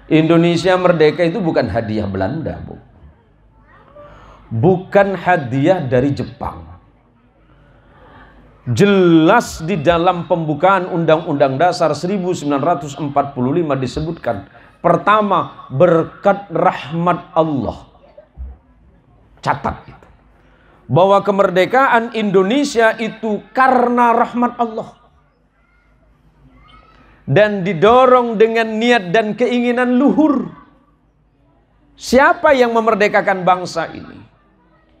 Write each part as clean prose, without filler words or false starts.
Indonesia merdeka itu bukan hadiah Belanda, Bu. Bukan hadiah dari Jepang. Jelas di dalam pembukaan Undang-Undang Dasar 1945 disebutkan, pertama, berkat rahmat Allah. Catat itu. Bahwa kemerdekaan Indonesia itu karena rahmat Allah. Dan didorong dengan niat dan keinginan luhur. Siapa yang memerdekakan bangsa ini?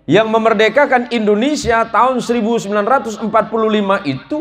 Yang memerdekakan Indonesia tahun 1945 itu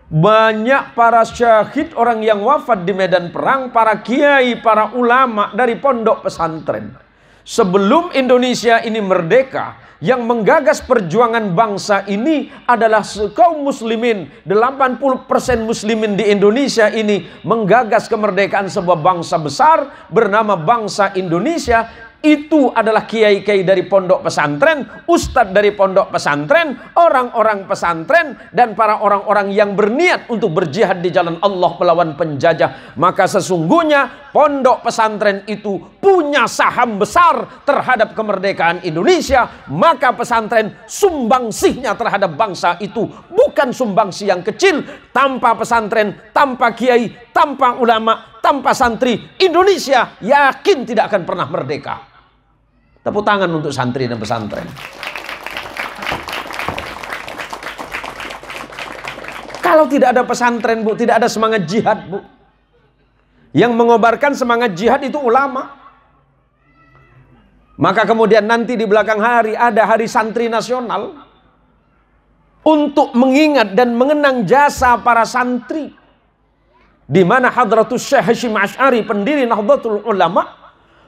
banyak para syahid, orang yang wafat di medan perang, para kiai, para ulama dari pondok pesantren. Sebelum Indonesia ini merdeka, yang menggagas perjuangan bangsa ini adalah kaum muslimin. 80% muslimin di Indonesia ini menggagas kemerdekaan sebuah bangsa besar bernama bangsa Indonesia. Itu adalah kiai-kiai dari pondok pesantren, ustadz dari pondok pesantren, orang-orang pesantren, dan para orang-orang yang berniat untuk berjihad di jalan Allah melawan penjajah. Maka sesungguhnya pondok pesantren itu punya saham besar terhadap kemerdekaan Indonesia. Maka pesantren sumbangsihnya terhadap bangsa itu bukan sumbangsih yang kecil. Tanpa pesantren, tanpa kiai, tanpa ulama, tanpa santri, Indonesia yakin tidak akan pernah merdeka. Tepuk tangan untuk santri dan pesantren. Kalau tidak ada pesantren, Bu, tidak ada semangat jihad, Bu. Yang mengobarkan semangat jihad itu ulama. Maka kemudian nanti di belakang hari ada hari santri nasional untuk mengingat dan mengenang jasa para santri. Di mana Hadratus Syekh Hasyim Asy'ari, pendiri Nahdlatul Ulama,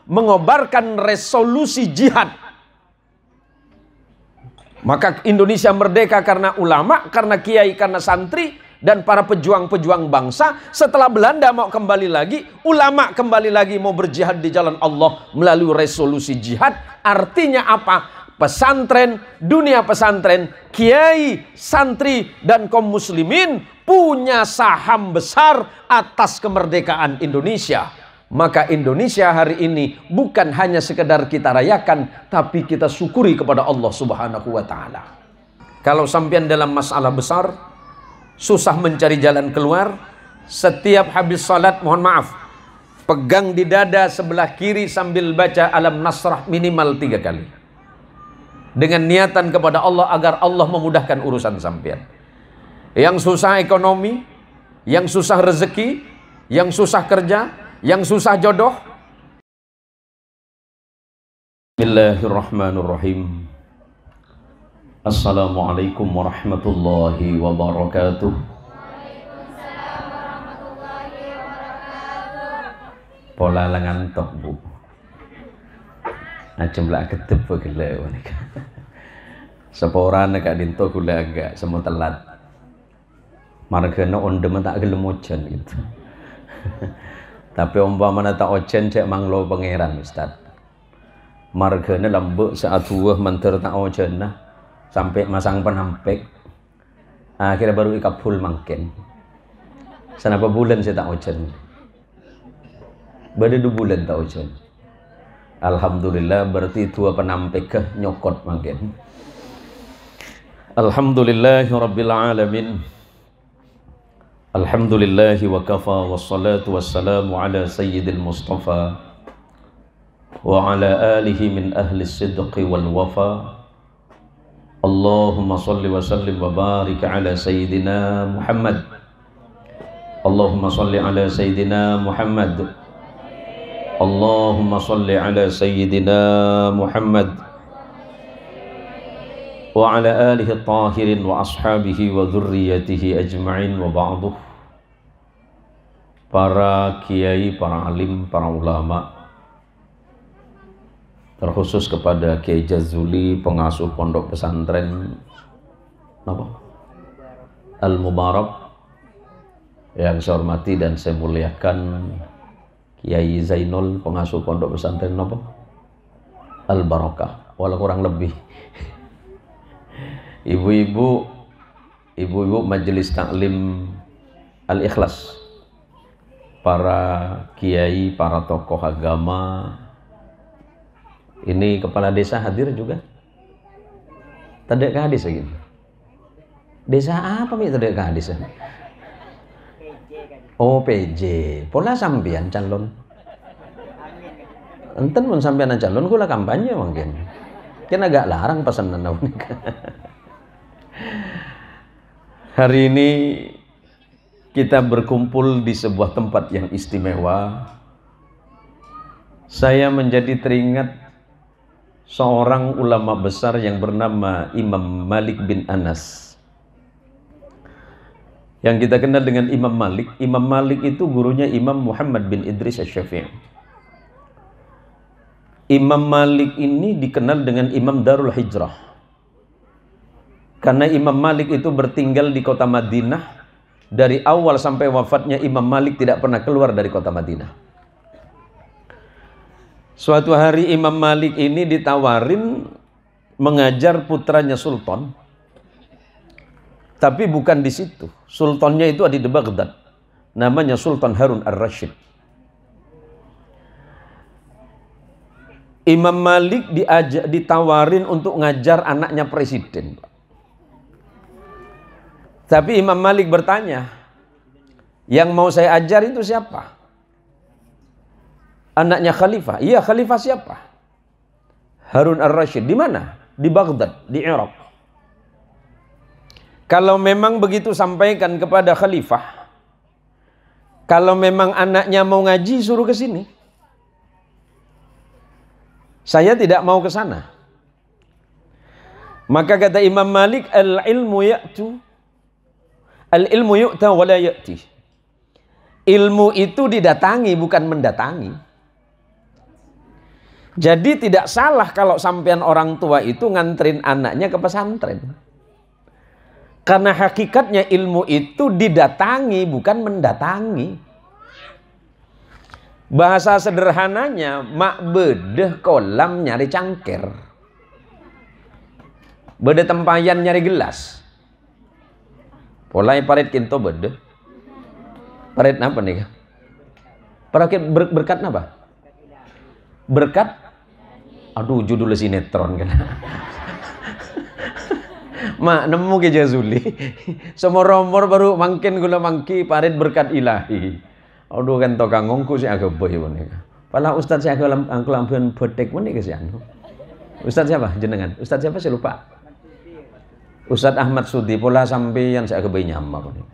mengobarkan resolusi jihad. Maka Indonesia merdeka karena ulama, karena kiai, karena santri, dan para pejuang-pejuang bangsa. Setelah Belanda mau kembali lagi, ulama kembali lagi mau berjihad di jalan Allah melalui resolusi jihad. Artinya apa? Pesantren, dunia pesantren, kiai, santri, dan kaum muslimin punya saham besar atas kemerdekaan Indonesia. Maka Indonesia hari ini bukan hanya sekedar kita rayakan, tapi kita syukuri kepada Allah Subhanahu wa Ta'ala. Kalau sampean dalam masalah besar, susah mencari jalan keluar, setiap habis salat, mohon maaf, pegang di dada sebelah kiri sambil baca Alam Nasrah minimal 3 kali. Dengan niatan kepada Allah agar Allah memudahkan urusan sampean. Yang susah ekonomi, yang susah rezeki, yang susah kerja, yang susah jodoh. Bismillahirrahmanirrahim. Assalamualaikum warahmatullahi wabarakatuh. Pola ngantuk, Bu. Jumlah ketep gila ini. Seporan kak dinto gula agak semua telat. Margana ondem tak gelem ojen gitu. Tapi umpamanya tak ojen cek manglo pangeran Ustaz. Margana lembek saat buah menter tak ojen nah sampai masang penampek. Akhirnya baru ikapul mangken. Senapa bulan saya tak ojen. Bade 2 bulan tak ojen. Alhamdulillah berarti 2 penampek ke nyokot mangken. Alhamdulillahi rabbil alamin. Alhamdulillahi wa kafa wassalatu wassalamu ala sayyidil mustafa wa ala alihi min ahli sidqi wal wafa. Allahumma salli wa sallim wa barik ala sayyidina Muhammad. Allahumma salli ala sayyidina Muhammad. Allahumma salli ala sayyidina Muhammad wa ala alihi tahirin wa ashabihi wa dhurriyyatihi ajma'in wa ba'duh. Para kiai, para alim, para ulama, terkhusus kepada Kiai Jazuli, pengasuh pondok pesantren Al-Mubarak, yang saya hormati dan saya muliakan Kiai Zainul, pengasuh pondok pesantren Al-Barakah, walau kurang lebih. Ibu-ibu majelis taklim Al-Ikhlas, para kiai, para tokoh agama. Ini kepala desa hadir juga. Tadek hadis gitu. Desa apa nih tadek hadis? Oh PJ. Pola sampean calon. Enten mun sampean calon kula kampanye mungkin. Kan agak larang pesanan nikah. Hari ini kita berkumpul di sebuah tempat yang istimewa. Saya menjadi teringat seorang ulama besar yang bernama Imam Malik bin Anas. Yang kita kenal dengan Imam Malik. Imam Malik itu gurunya Imam Muhammad bin Idris Asy-Syafi'i. Imam Malik ini dikenal dengan Imam Darul Hijrah. Karena Imam Malik itu bertinggal di kota Madinah. Dari awal sampai wafatnya Imam Malik tidak pernah keluar dari kota Madinah. Suatu hari Imam Malik ini ditawarin mengajar putranya Sultan. Tapi bukan di situ. Sultannya itu ada di Baghdad. Namanya Sultan Harun Ar-Rasyid. Imam Malik ditawarin untuk ngajar anaknya presiden. Tapi Imam Malik bertanya, yang mau saya ajar itu siapa? Anaknya khalifah. Iya, khalifah siapa? Harun Ar-Rasyid. Di mana? Di Baghdad, di Irak. Kalau memang begitu sampaikan kepada khalifah. Kalau memang anaknya mau ngaji, suruh ke sini. Saya tidak mau ke sana. Maka kata Imam Malik, al-ilmu ya'tu. Al-ilmu yu'ta wa la ya'ti. Ilmu itu didatangi, bukan mendatangi. Jadi tidak salah kalau sampean orang tua itu nganterin anaknya ke pesantren. Karena hakikatnya ilmu itu didatangi, bukan mendatangi. Bahasa sederhananya, mak bedeh kolam nyari cangkir. Bedeh tempayan nyari gelas. Polai parit kinto bedeh. Parit apa nih? Parit berkat apa? Berkat? Aduh, judul sinetron kan. Mak nemu ke Jazuli. Semua romor baru mangkin gula mangki parit berkat ilahi. Aduh kan tokang ngongku sih agak boy bonek. Pala Ustadz saya aku lampion bodek bonek ke sianu. Ustadz siapa jenengan? Ustadz siapa saya lupa. Ustadz Ahmad Sudi pola sampeyan saya agak boy nyama bonek.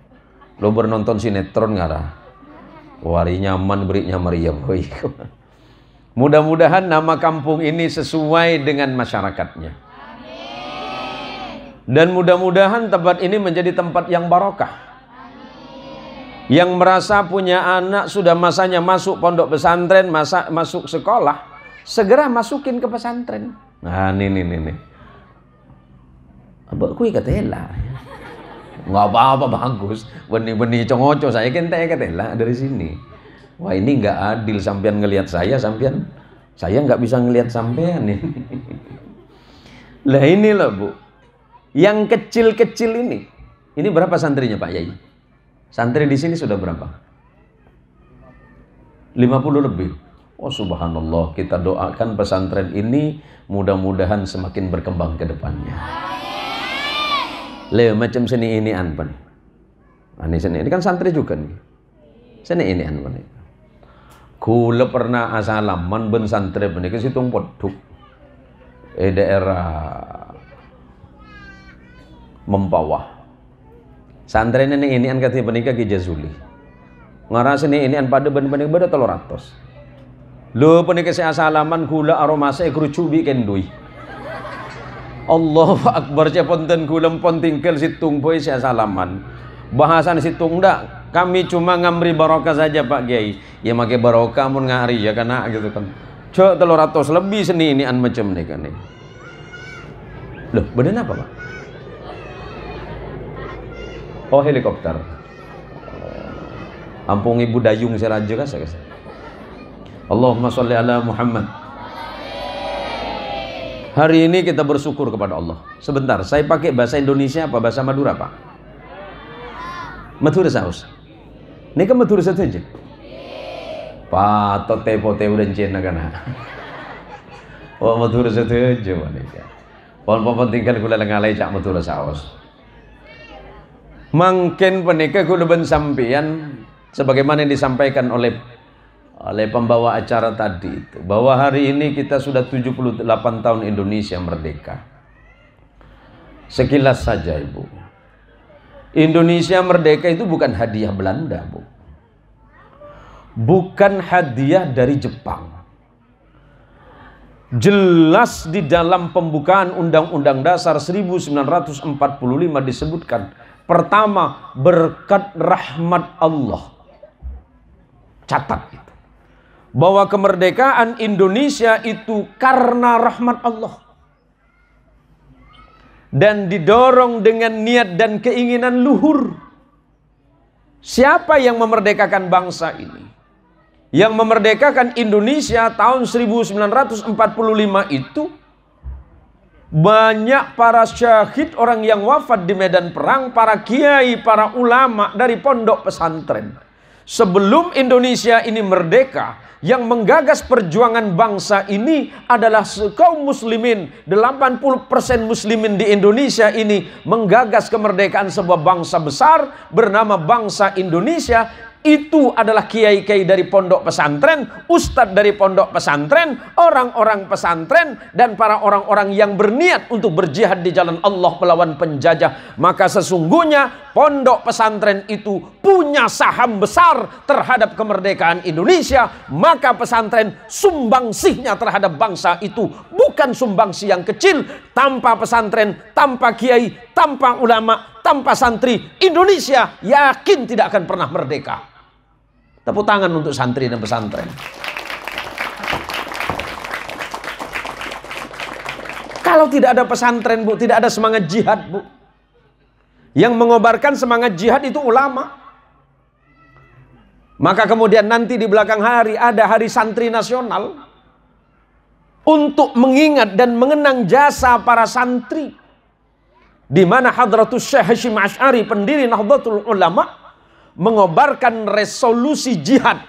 Lo bernonton sinetron ngarah. Wari nyaman berinya Maryam boy. Mudah-mudahan nama kampung ini sesuai dengan masyarakatnya. Dan mudah-mudahan tempat ini menjadi tempat yang barokah. Yang merasa punya anak sudah masanya masuk pondok pesantren, masuk sekolah, segera masukin ke pesantren. Nah, ini. Abah kui katela. Nggak apa-apa, bagus. Benih-benih congoco saya kente katela dari sini. Wah, ini nggak adil, sampean ngelihat saya nggak bisa ngelihat sampean nih. Lah inilah Bu, yang kecil-kecil ini berapa santrinya Pak Yai? Santri di sini sudah berapa? 50 lebih. Oh subhanallah, kita doakan pesantren ini mudah-mudahan semakin berkembang ke depannya. Le macam seni ini anpan. Ini seni ini kan santri juga nih. Seni ini anpan. Kula pernah asalaman ben santri benih ke situng Poduk. Daerah Mempawah. Santri ini an katanya benika Ki Jazuli. Ngaras ini an pada ben-benik beda 300. Lo benika si asalaman kula aromase kerucubi kendui. Allahu akbar ceponten kula pon tingkel situng poe si asalaman. Bahasan situng ndak, kami cuma ngamri barokah saja Pak Kiai. Ya make barokah mun ngari ya kana gitu kan. Cok 300 lebih seni ini an macam nih kan nih. Loh, bener apa Pak? Oh helikopter. Ampung Ibu Dayung Seraja kan saya. Allahumma sholli ala Muhammad. Hari ini kita bersyukur kepada Allah. Sebentar, saya pakai bahasa Indonesia apa bahasa Madura Pak? Madura saus. Ini kan Madura saja. Patot tepo teu dan cina kana. Oh matur setuju manika. Pon pentingkan kula ngalai cak matur saos. Mangken penika kula ben sampeyan sebagaimana yang disampaikan oleh pembawa acara tadi itu, bahwa hari ini kita sudah 78 tahun Indonesia merdeka. Sekilas saja Ibu, Indonesia merdeka itu bukan hadiah Belanda, Bu. Bukan hadiah dari Jepang. Jelas di dalam pembukaan Undang-Undang Dasar 1945 disebutkan, pertama, berkat rahmat Allah. Catat itu, bahwa kemerdekaan Indonesia itu karena rahmat Allah, dan didorong dengan niat dan keinginan luhur. Siapa yang memerdekakan bangsa ini? Yang memerdekakan Indonesia tahun 1945 itu banyak para syahid, orang yang wafat di medan perang, para kiai, para ulama dari pondok pesantren. Sebelum Indonesia ini merdeka, yang menggagas perjuangan bangsa ini adalah kaum muslimin. 80% muslimin di Indonesia ini menggagas kemerdekaan sebuah bangsa besar bernama bangsa Indonesia. Itu adalah kiai-kiai dari pondok pesantren, ustadz dari pondok pesantren, orang-orang pesantren, dan para orang-orang yang berniat untuk berjihad di jalan Allah melawan penjajah. Maka sesungguhnya pondok pesantren itu punya saham besar terhadap kemerdekaan Indonesia. Maka pesantren sumbangsihnya terhadap bangsa itu bukan sumbangsi yang kecil. Tanpa pesantren, tanpa kiai, tanpa ulama, tanpa santri, Indonesia yakin tidak akan pernah merdeka. Tepuk tangan untuk santri dan pesantren. Kalau tidak ada pesantren, Bu, tidak ada semangat jihad, Bu. Yang mengobarkan semangat jihad itu ulama. Maka kemudian nanti di belakang hari ada hari santri nasional untuk mengingat dan mengenang jasa para santri, di mana Hadratus Syekh Hasyim Asy'ari, pendiri Nahdlatul Ulama, mengobarkan resolusi jihad.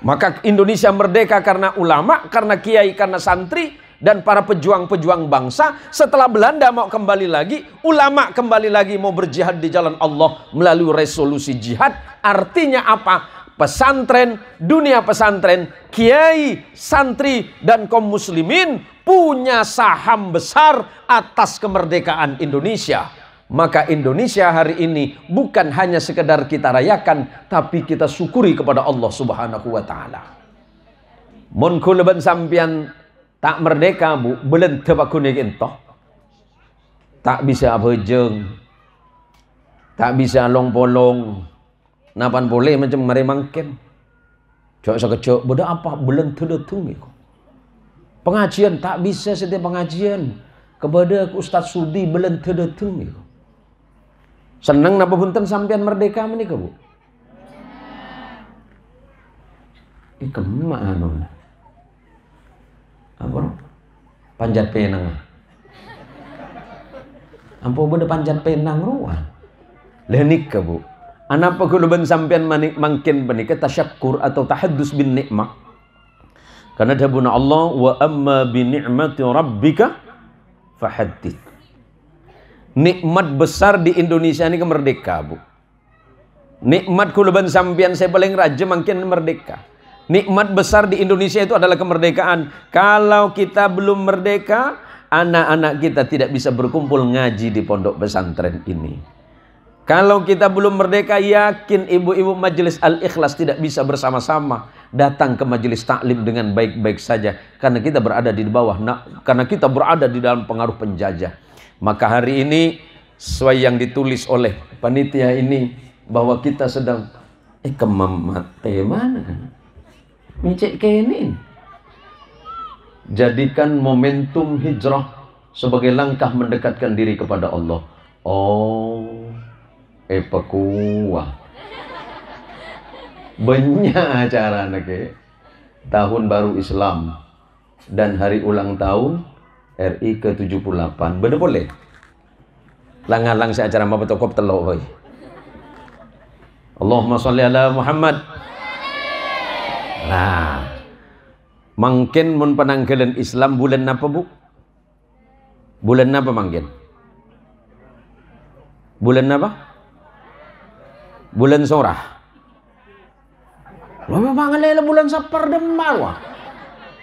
Maka Indonesia merdeka karena ulama, karena kiai, karena santri, dan para pejuang-pejuang bangsa. Setelah Belanda mau kembali lagi, ulama kembali lagi mau berjihad di jalan Allah melalui resolusi jihad. Artinya apa? Pesantren, dunia pesantren, kiai, santri, dan kaum muslimin punya saham besar atas kemerdekaan Indonesia. Maka Indonesia hari ini bukan hanya sekedar kita rayakan, tapi kita syukuri kepada Allah Subhanahu wa ta'ala. Mun kula ban sampian tak merdeka, Bu, belen tebakune kentoh. Tak bisa bejeng, tak bisa long-polong, napan boleh macam mari mangken. Cok sekecok, bodoh apa belen tedetung iku. Pengajian tak bisa setiap pengajian. Kepada Ustaz Sudi belen tedetung iku. Seneng napa punten sampean merdeka menika, Bu? Kemak anu. Apa? Panjat penang. Ampo beda panjat penang ruah. Lah nika, Bu. Anapa kulo ben sampean mangkin menika tasyakkur atau tahaddus bin nikmah. Karena dabuna Allah, wa amma bi ni'mati rabbika fahaddits. Nikmat besar di Indonesia ini merdeka, Bu. Nikmat kuluban sampian saya paling raja makin merdeka. Nikmat besar di Indonesia itu adalah kemerdekaan. Kalau kita belum merdeka, anak-anak kita tidak bisa berkumpul ngaji di pondok pesantren ini. Kalau kita belum merdeka, yakin ibu-ibu majelis Al-Ikhlas tidak bisa bersama-sama datang ke majelis taklim dengan baik-baik saja. Karena kita berada di bawah, karena kita berada di dalam pengaruh penjajah. Maka hari ini sesuai yang ditulis oleh panitia ini, bahwa kita sedang kemamate mana micek kenin. Jadikan momentum hijrah sebagai langkah mendekatkan diri kepada Allah. Oh, pekuah banyak acara nake tahun baru Islam dan hari ulang tahun RI ke-78. Bener boleh? Langalang si acara apa tokop telok, boy. Allahumma sholli ala Muhammad. Nah, mungkin mun penanggalan Islam bulan apa, Bu? Bulan apa mungkin? Bulan apa? Bulan Sorah. Lo memang ngelela bulan Sapar Demar wah.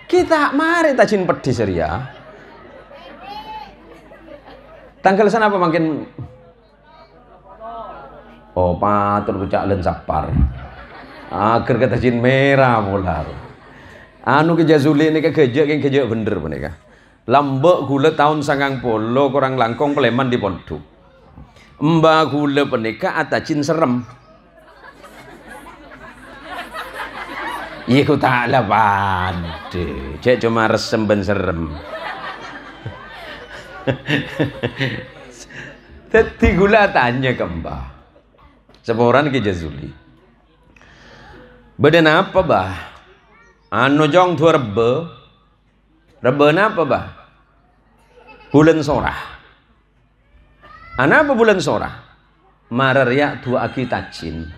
Kita mari tajin pedis ya. Tanggal sana apa mungkin? Oh, patur bucak len Sapar. Akhir kata jin merah mular. Anu ke Jazuli ini kegejek bener menika. Lambek gula tahun 90 kurang langkong Peleman di Pondok. Mbak gula menika atacin serem. Iku tak lah pade. Cek cuma resem ben serem. Teti gula tanya ke Mbah. Seporan ke Jazuli. Badan apa bah? Anu jong tu rebe. Rebe apa bah? Bulan Sorah. Ana apa bulan Sorah? Mararya tu aki tacin.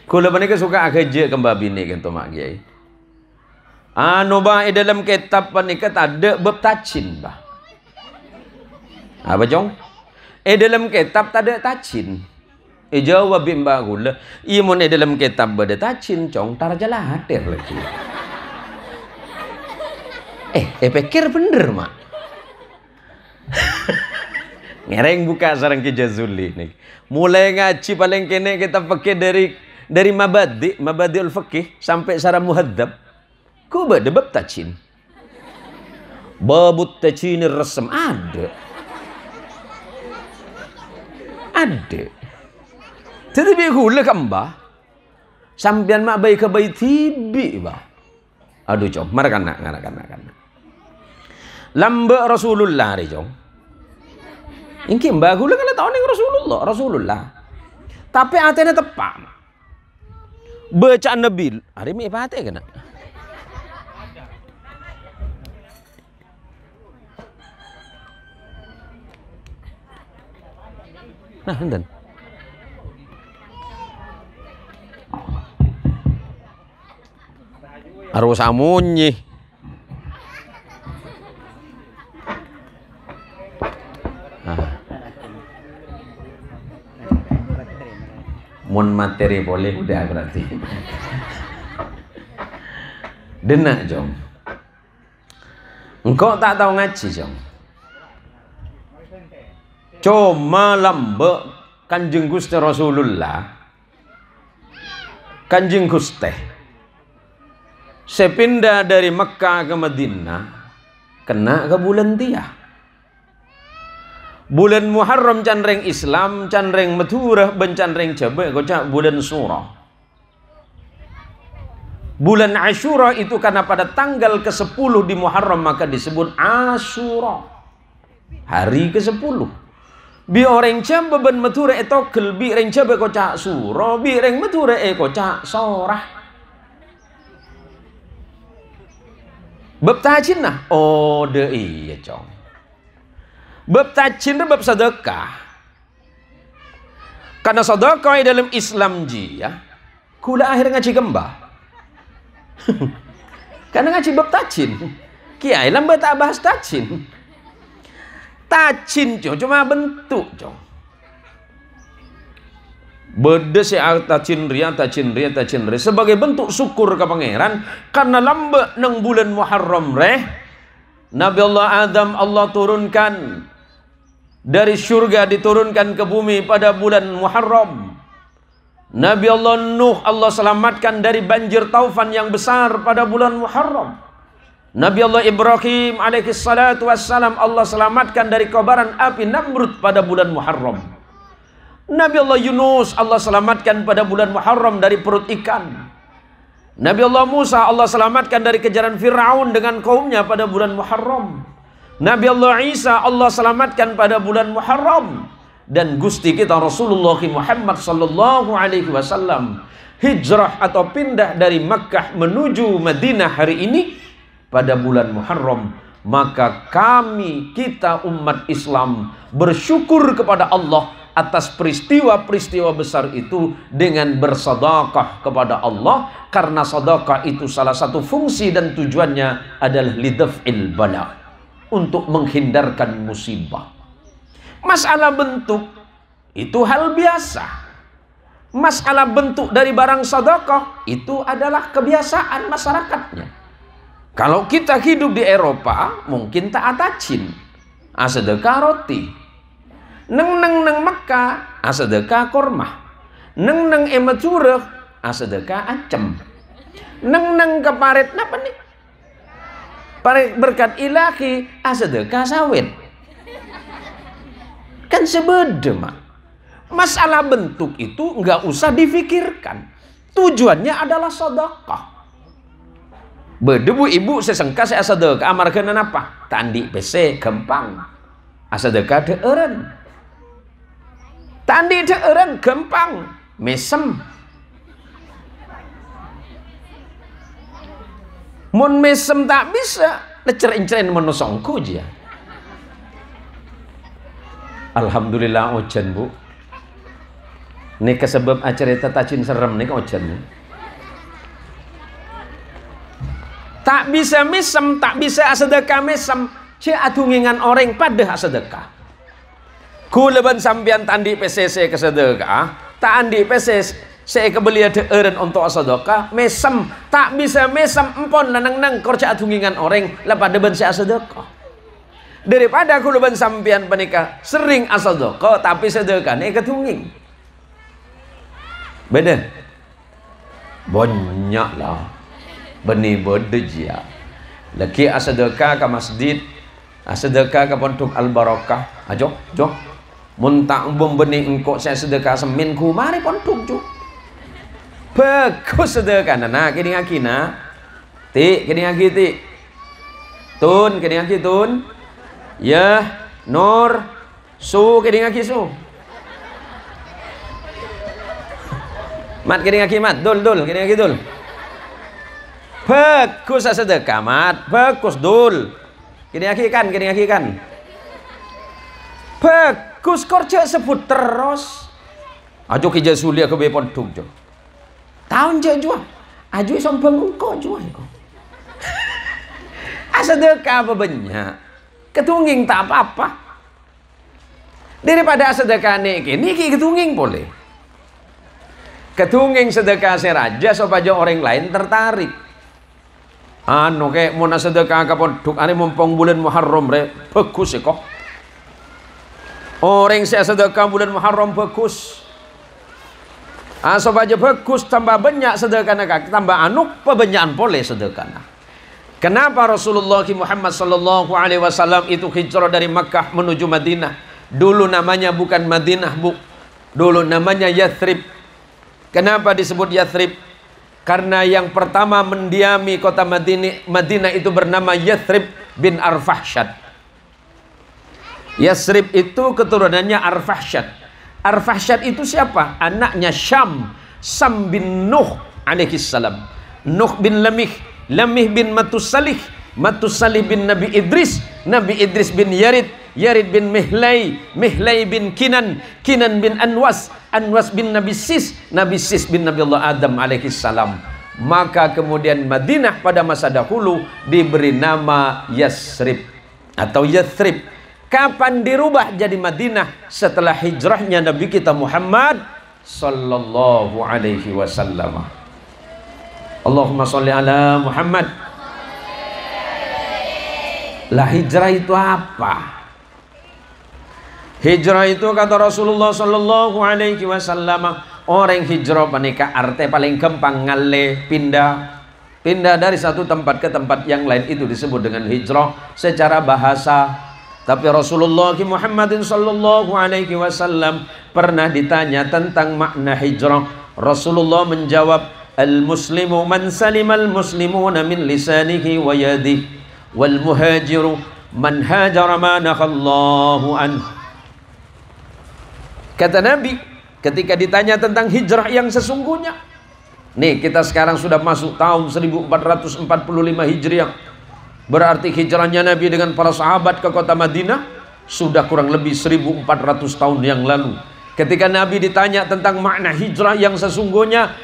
Kula menika suka ageje ke mbah bini kan mak kiai. Anu bah dalam kitab menika ada bab tacin bah. Apa jong? Dalam kitab tak ada tacin. Jawab mbak gula, iya mun dalam kitab bada tacin cong tarjalah hadir lagi. Pikir bener mak. Ngereng buka sarang ke Jazuli nih. Mulai ngaji paling kene kita pakai dari mabadiul fikih sampai sarah muhadzab. Ku bada bab tacin. Babut tacinir resem ada. Tetapi gula kembah sambian mak bayi ke bayi tibi bah. Aduh cong, marah kana. Lambek Rasulullah ri cong. Ingki mbah gula kala tahun yang Rasulullah. Tapi atene tepak. Bacaan Nabi, hari mi pate kena. Nah, enten. Harus amunyi. Mun materi boleh udah berarti. Denak jong. Engkau tak tahu ngaji jong. Cuma lambek Kanjeng Gusti Rasulullah. Kanjeng Gusti sepindah dari Mekah ke Madinah kena ke bulan Tiah. Bulan Muharram canreng Islam, canreng Maturah, bencanreng Jabe, kocak bulan Surah. Bulan Ashura itu karena pada tanggal ke-10 di Muharram maka disebut Ashura. Hari ke-10. Bi orang Jabe ben Maturah etokel, bi orang Jabe kocak Surah, bi orang Maturah kocak Sorah. Bab tajin nah. Oh de iya cong. Bab tajin bab sedekah. Karena sedekah dalam Islam ya. Kula akhir ngaji gembah. Karena ngaji bab tajin. Kiai lambat tak bahas tajin. Tajin cuma bentuk cong. Beda si tajin ria sebagai bentuk syukur ke pangeran karena lambe nang bulan Muharram reh Nabi Allah Adam Allah turunkan dari surga diturunkan ke bumi pada bulan Muharram. Nabi Allah Nuh Allah selamatkan dari banjir taufan yang besar pada bulan Muharram. Nabi Allah Ibrahim alaihi salatu wassalam Allah selamatkan dari kobaran api Namrud pada bulan Muharram. Nabi Allah Yunus Allah selamatkan pada bulan Muharram dari perut ikan. Nabi Allah Musa Allah selamatkan dari kejaran Fir'aun dengan kaumnya pada bulan Muharram. Nabi Allah Isa Allah selamatkan pada bulan Muharram. Dan Gusti kita Rasulullah Muhammad sallallahu alaihi wasallam hijrah atau pindah dari Makkah menuju Madinah hari ini pada bulan Muharram. Maka kita umat Islam bersyukur kepada Allah atas peristiwa-peristiwa besar itu dengan bersedekah kepada Allah, karena sedekah itu salah satu fungsi dan tujuannya adalah lidaf'il bala, untuk menghindarkan musibah. Masalah bentuk itu hal biasa. Masalah bentuk dari barang sedekah itu adalah kebiasaan masyarakatnya. Kalau kita hidup di Eropa, mungkin tak atacin sedekah roti. Neng Mekah sedekah korma. Neng emetureh sedekah acem. Neng keparet napa nih? Paret berkat ilahi sedekah sawit. Kan sebeda mak. Masalah bentuk itu nggak usah difikirkan. Tujuannya adalah sedekah. Bedebu ibu sesengka saya sedekah amarkeun apa? Tandi PC gampang. Sedekah deueureun. Tandi deueureun gampang. Mesem. Mun mesem tak bisa, lecer-inceren menosongku aja. Alhamdulillah ojan bu. Ini kesebab acara tatacin serem nih ojan. Tak bisa mesem, tak bisa sedekah mesem. Cek atungingan orang pada sedekah. Kuleban sampian tandi PCC ke sedekah, tak andi PCC saya kebelia deueureun untuk sedekah, mesem, tak bisa mesem empon nang kerja atungingan orang lepada ben saya sedekah. Daripada kuleban sampian penikah sering sedekah tapi sedekahnya ketunging. Beda. Banyak lah. Benih bodejia. Laki sedekah ke masjid, sedekah ke pondok Al Barakah. Ajo, jo. Muntah umbung benih engkau saya sedekah seminku mari pondok jo. Bagus sedekah. Nah, kini akina. Ti, kini aki ti. Tun, kini aki tun. Ya, Nur, su, kini aki su. Mat, kini aki mat. Dul, kini aki dul. Bagus sedekah mat, bagus dul. Kini aki kan. Bagus kerja sebut terus. Ajo kija sulia ke bepon tuk jo. Tahun je jua. Ajo sombong engko jua iko. Sedekah apa banyak. Ketunging tak apa-apa. Daripada sedekah niki ketunging boleh. Ketunging sedekah seraja supaya orang lain tertarik. Anu kayak mau sedekah ke pondok ane mumpung bulan Muharram re bagus ya kok. Orang saya sedekah bulan Muharram bagus. Supaya bagus tambah banyak sedekah nak tambah anu pebanyakan boleh sedekah. Kenapa Rasulullah Muhammad sallallahu alaihi wasallam itu hijrah dari Makkah menuju Madinah? Dulu namanya bukan Madinah, Bu. Dulu namanya Yathrib. Kenapa disebut Yathrib? Karena yang pertama mendiami kota Madinah itu bernama Yathrib bin Arfahsyad. Yathrib itu keturunannya Arfahsyad. Arfahsyad itu siapa? Anaknya Syam bin Nuh alaihissalam. Nuh bin Lamih, Lamih bin Matusalih, Matusalih bin Nabi Idris, Nabi Idris bin Yarid, Yarid bin Mihlai, Mihlai bin Kinan, Kinan bin Anwas, Anwas bin Nabi Sis, Nabi Sis bin Nabi Allah Adam alaihissalam. Maka kemudian Madinah pada masa dahulu diberi nama Yathrib atau Yathrib. Kapan dirubah jadi Madinah? Setelah hijrahnya Nabi kita Muhammad sallallahu alaihi wasallam. Allahumma sholli ala Muhammad. Lah hijrah itu apa? Hijrah itu kata Rasulullah sallallahu alaihi wasallam, orang hijrah panika arte paling gampang ngale pindah dari satu tempat ke tempat yang lain, itu disebut dengan hijrah secara bahasa. Tapi Rasulullah Muhammadin sallallahu alaihi wasallam pernah ditanya tentang makna hijrah. Rasulullah menjawab, al-muslimu man salimal muslimuna min lisanihi wa yadihi, wal muhajiru man hajara ma nahallahu anhu. Kata Nabi ketika ditanya tentang hijrah yang sesungguhnya, nih kita sekarang sudah masuk tahun 1445 Hijriah. Berarti hijrahnya Nabi dengan para sahabat ke kota Madinah sudah kurang lebih 1400 tahun yang lalu. Ketika Nabi ditanya tentang makna hijrah yang sesungguhnya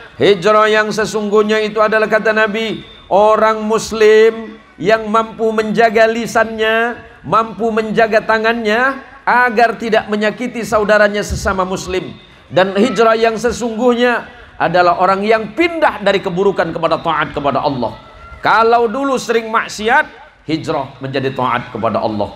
itu adalah, kata Nabi, orang muslim yang mampu menjaga lisannya, mampu menjaga tangannya agar tidak menyakiti saudaranya sesama muslim. Dan hijrah yang sesungguhnya adalah orang yang pindah dari keburukan kepada taat kepada Allah. Kalau dulu sering maksiat, hijrah menjadi taat kepada Allah.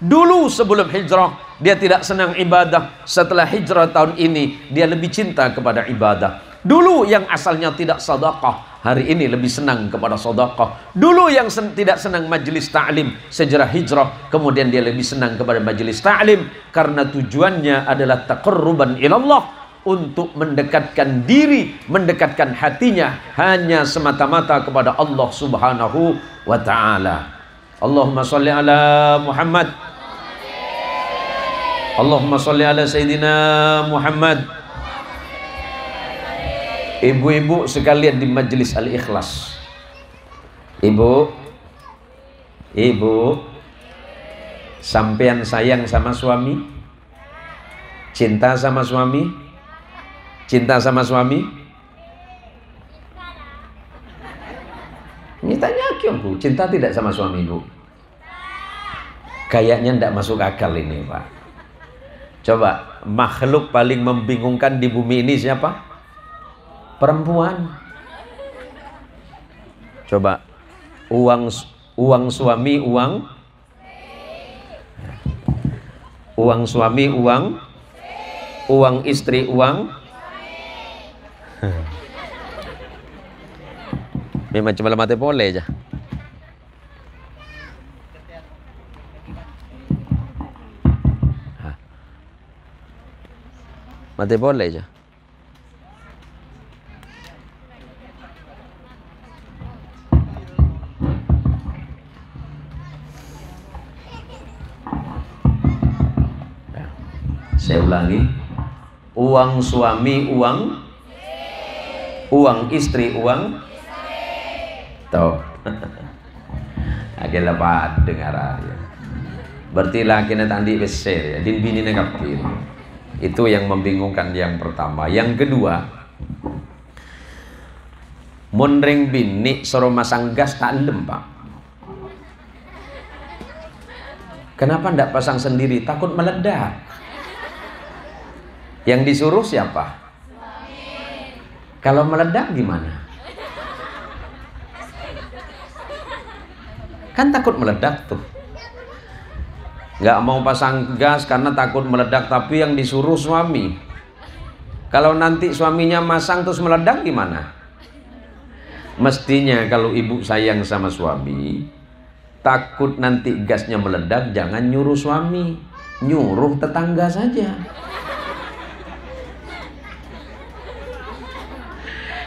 Dulu sebelum hijrah dia tidak senang ibadah, setelah hijrah tahun ini dia lebih cinta kepada ibadah. Dulu yang asalnya tidak sedekah, hari ini lebih senang kepada sedekah. Dulu yang tidak senang majelis ta'lim, sejarah hijrah kemudian dia lebih senang kepada majelis ta'lim, karena tujuannya adalah taqarruban ilallah, untuk mendekatkan diri, mendekatkan hatinya hanya semata-mata kepada Allah Subhanahu wa ta'ala. Allahumma sholli ala Muhammad, Allahumma sholli ala Sayyidina Muhammad. Ibu-ibu sekalian di majelis Al-Ikhlas, ibu sampean sayang sama suami, cinta sama suami, ini tanya Bu, cinta tidak sama suami Bu? Kayaknya tidak masuk akal ini Pak. Coba, makhluk paling membingungkan di bumi ini siapa? Perempuan. Coba, uang suami, uang suami, uang istri, uang. Memang cuma mati boleh aja. Mati boleh aja. Saya ulangi, uang suami, uang istri, uang. Tuh. Akhirnya Pak dengar ya. Berarti lakinya tadi besar ya, din bini nekapir. Itu yang membingungkan yang pertama. Yang kedua, monreng bini suruh masang gas tak lem Pak. Kenapa ndak pasang sendiri? Takut meledak. Yang disuruh siapa? Kalau meledak gimana? Kan takut meledak tuh. Nggak mau pasang gas karena takut meledak, tapi yang disuruh suami. Kalau nanti suaminya masang terus meledak gimana? Mestinya kalau ibu sayang sama suami, takut nanti gasnya meledak, jangan nyuruh suami, nyuruh tetangga saja.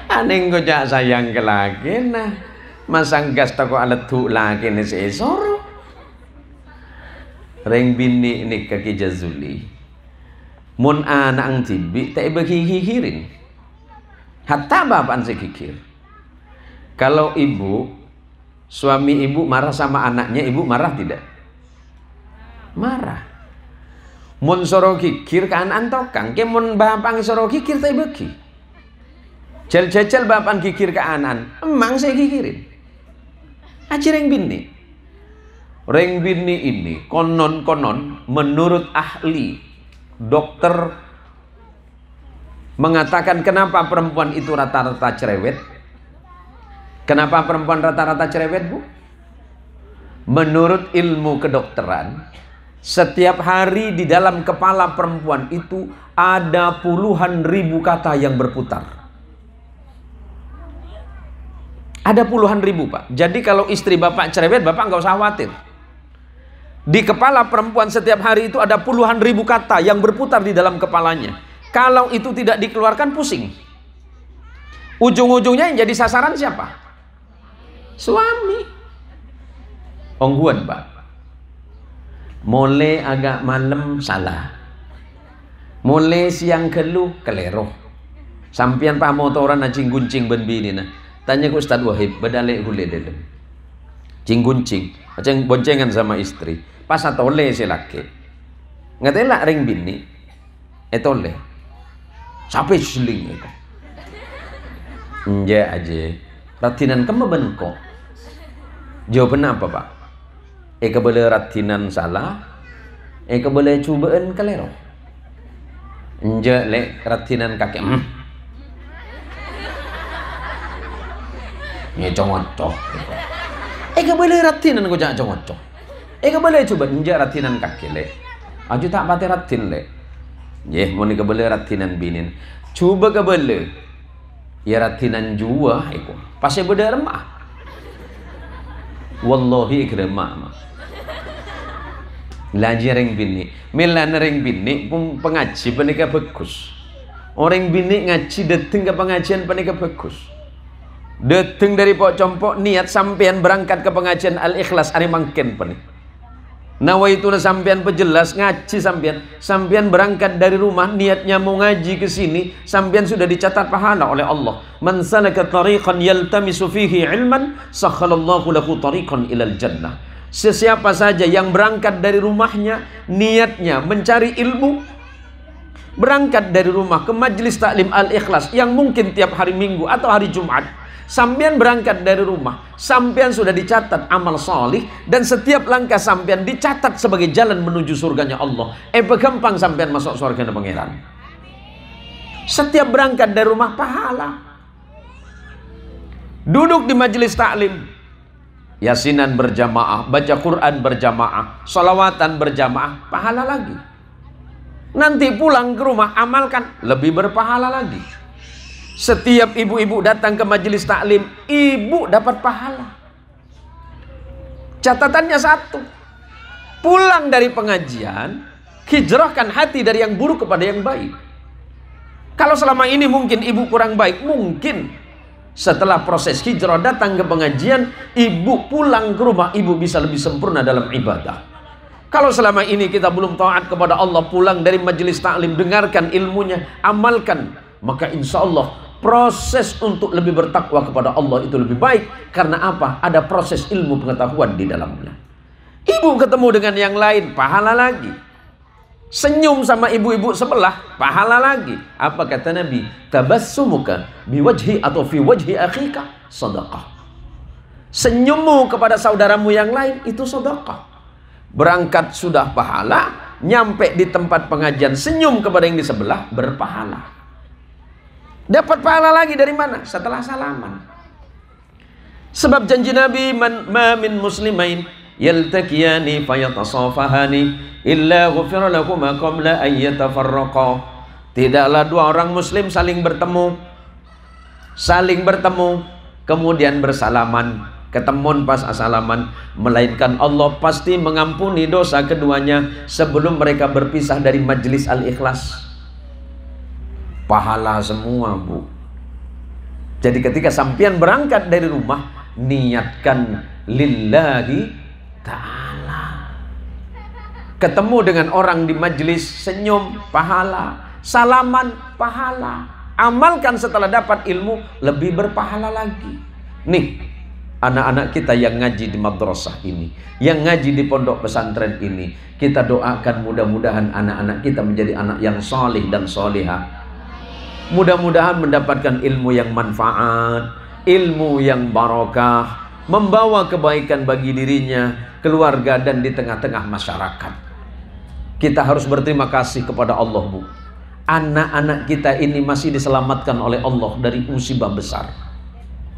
Aneh kok sayang ke laki, nah masang gas toko alat tu laki ni seesoro. Reng bini ni kaki jazuli, mun anak ang tibi tak berkikirin, hatta bapak sekikir. Kalau ibu, suami ibu marah sama anaknya, ibu marah tidak? Marah. Mun soro kikir kan antokang, ke mun bapak soro kikir tak beki. Jel-jel bapak kikir ke anan, emang saya kikirin. Aci reng bini. Reng bini ini konon-konon menurut ahli dokter mengatakan kenapa perempuan itu rata-rata cerewet. Kenapa perempuan rata-rata cerewet Bu? Menurut ilmu kedokteran, setiap hari di dalam kepala perempuan itu ada puluhan ribu kata yang berputar. Ada puluhan ribu Pak. Jadi kalau istri bapak cerewet, bapak nggak usah khawatir. Di kepala perempuan setiap hari itu ada puluhan ribu kata yang berputar di dalam kepalanya. Kalau itu tidak dikeluarkan pusing. Ujung-ujungnya yang jadi sasaran siapa? Suami. Ongguan Pak. Mulai agak malam salah. Mulai siang keluh kelero. Sampian Pak motoran na cing-guncing ben bini na. Tanya ke Ustaz Wahib, badale hule dalam. Cing-guncing, macam boncengan sama istri. Pas atole si laki. Ngatela ring bini, etole. Sampai seling itu. Nja aja. Ratinan kamu benko. Jawaban apa pak? Eka boleh ratinan salah. Eka boleh cubaan kelero. Nja le ratinan kakek. Nya congocoh. Eka boleh ratinan ko jangan congocoh. Eka boleh coba nja ratinan kakek le. Aju tak pati ratin le. Ye, mau nika boleh ratinan binin. Coba ke boleh. Ya ratinan jua iku. Pasti beda remah. Wallahi remah. Laji ring bini. Milan ring bini pun pengaji penika bagus. Orang bini ngaji dateng ke pengajian penika bagus. Dateng dari pok compok niat sampean berangkat ke pengajian Al-Ikhlas ari mangken penik. Nawaituna sampean pejelas ngaji sampean berangkat dari rumah niatnya mau ngaji ke sini, sampean sudah dicatat pahala oleh Allah. Man salaka tariqan yaltamisu fihi ilman sakhalallahu lahu tariqan ilal jannah. Sesiapa saja yang berangkat dari rumahnya niatnya mencari ilmu, berangkat dari rumah ke majelis taklim Al-Ikhlas yang mungkin tiap hari Minggu atau hari Jumat, sampean berangkat dari rumah, sampean sudah dicatat amal salih, dan setiap langkah sampean dicatat sebagai jalan menuju surganya Allah. Gampang sampean masuk surganya pangeran. Setiap berangkat dari rumah pahala. Duduk di majelis taklim, yasinan berjamaah, baca Quran berjamaah, sholawatan berjamaah, pahala lagi. Nanti pulang ke rumah amalkan, lebih berpahala lagi. Setiap ibu-ibu datang ke majelis taklim, ibu dapat pahala. Catatannya satu. Pulang dari pengajian, hijrahkan hati dari yang buruk kepada yang baik. Kalau selama ini mungkin ibu kurang baik, mungkin setelah proses hijrah datang ke pengajian, ibu pulang ke rumah, ibu bisa lebih sempurna dalam ibadah. Kalau selama ini kita belum taat kepada Allah, pulang dari majelis taklim, dengarkan ilmunya, amalkan, maka insya Allah proses untuk lebih bertakwa kepada Allah itu lebih baik. Karena apa? Ada proses ilmu pengetahuan di dalamnya. Ibu ketemu dengan yang lain, pahala lagi. Senyum sama ibu-ibu sebelah, pahala lagi. Apa kata Nabi? Tabassumuka biwajhi atau fi wajhi akhika sedekah. Senyummu kepada saudaramu yang lain itu sedekah. Berangkat sudah pahala, nyampe di tempat pengajian senyum kepada yang di sebelah, berpahala. Dapat pahala lagi dari mana? Setelah salaman. Sebab janji Nabi, ma min muslimain yaltaqiyani fayatasafahani illa ghufira lahuma qabla an yatafarraqa. Tidaklah dua orang muslim saling bertemu, kemudian bersalaman, ketemuan pas asalaman, melainkan Allah pasti mengampuni dosa keduanya sebelum mereka berpisah dari majelis Al-Ikhlas. Pahala semua, Bu. Jadi ketika sampean berangkat dari rumah, niatkan lillahi ta'ala. Ketemu dengan orang di majelis, senyum, pahala. Salaman, pahala. Amalkan setelah dapat ilmu, lebih berpahala lagi. Nih, anak-anak kita yang ngaji di madrasah ini, yang ngaji di pondok pesantren ini, kita doakan mudah-mudahan anak-anak kita menjadi anak yang salih dan salihah. Mudah-mudahan mendapatkan ilmu yang manfaat, ilmu yang barokah, membawa kebaikan bagi dirinya, keluarga, dan di tengah-tengah masyarakat. Kita harus berterima kasih kepada Allah, Bu. Anak-anak kita ini masih diselamatkan oleh Allah dari musibah besar.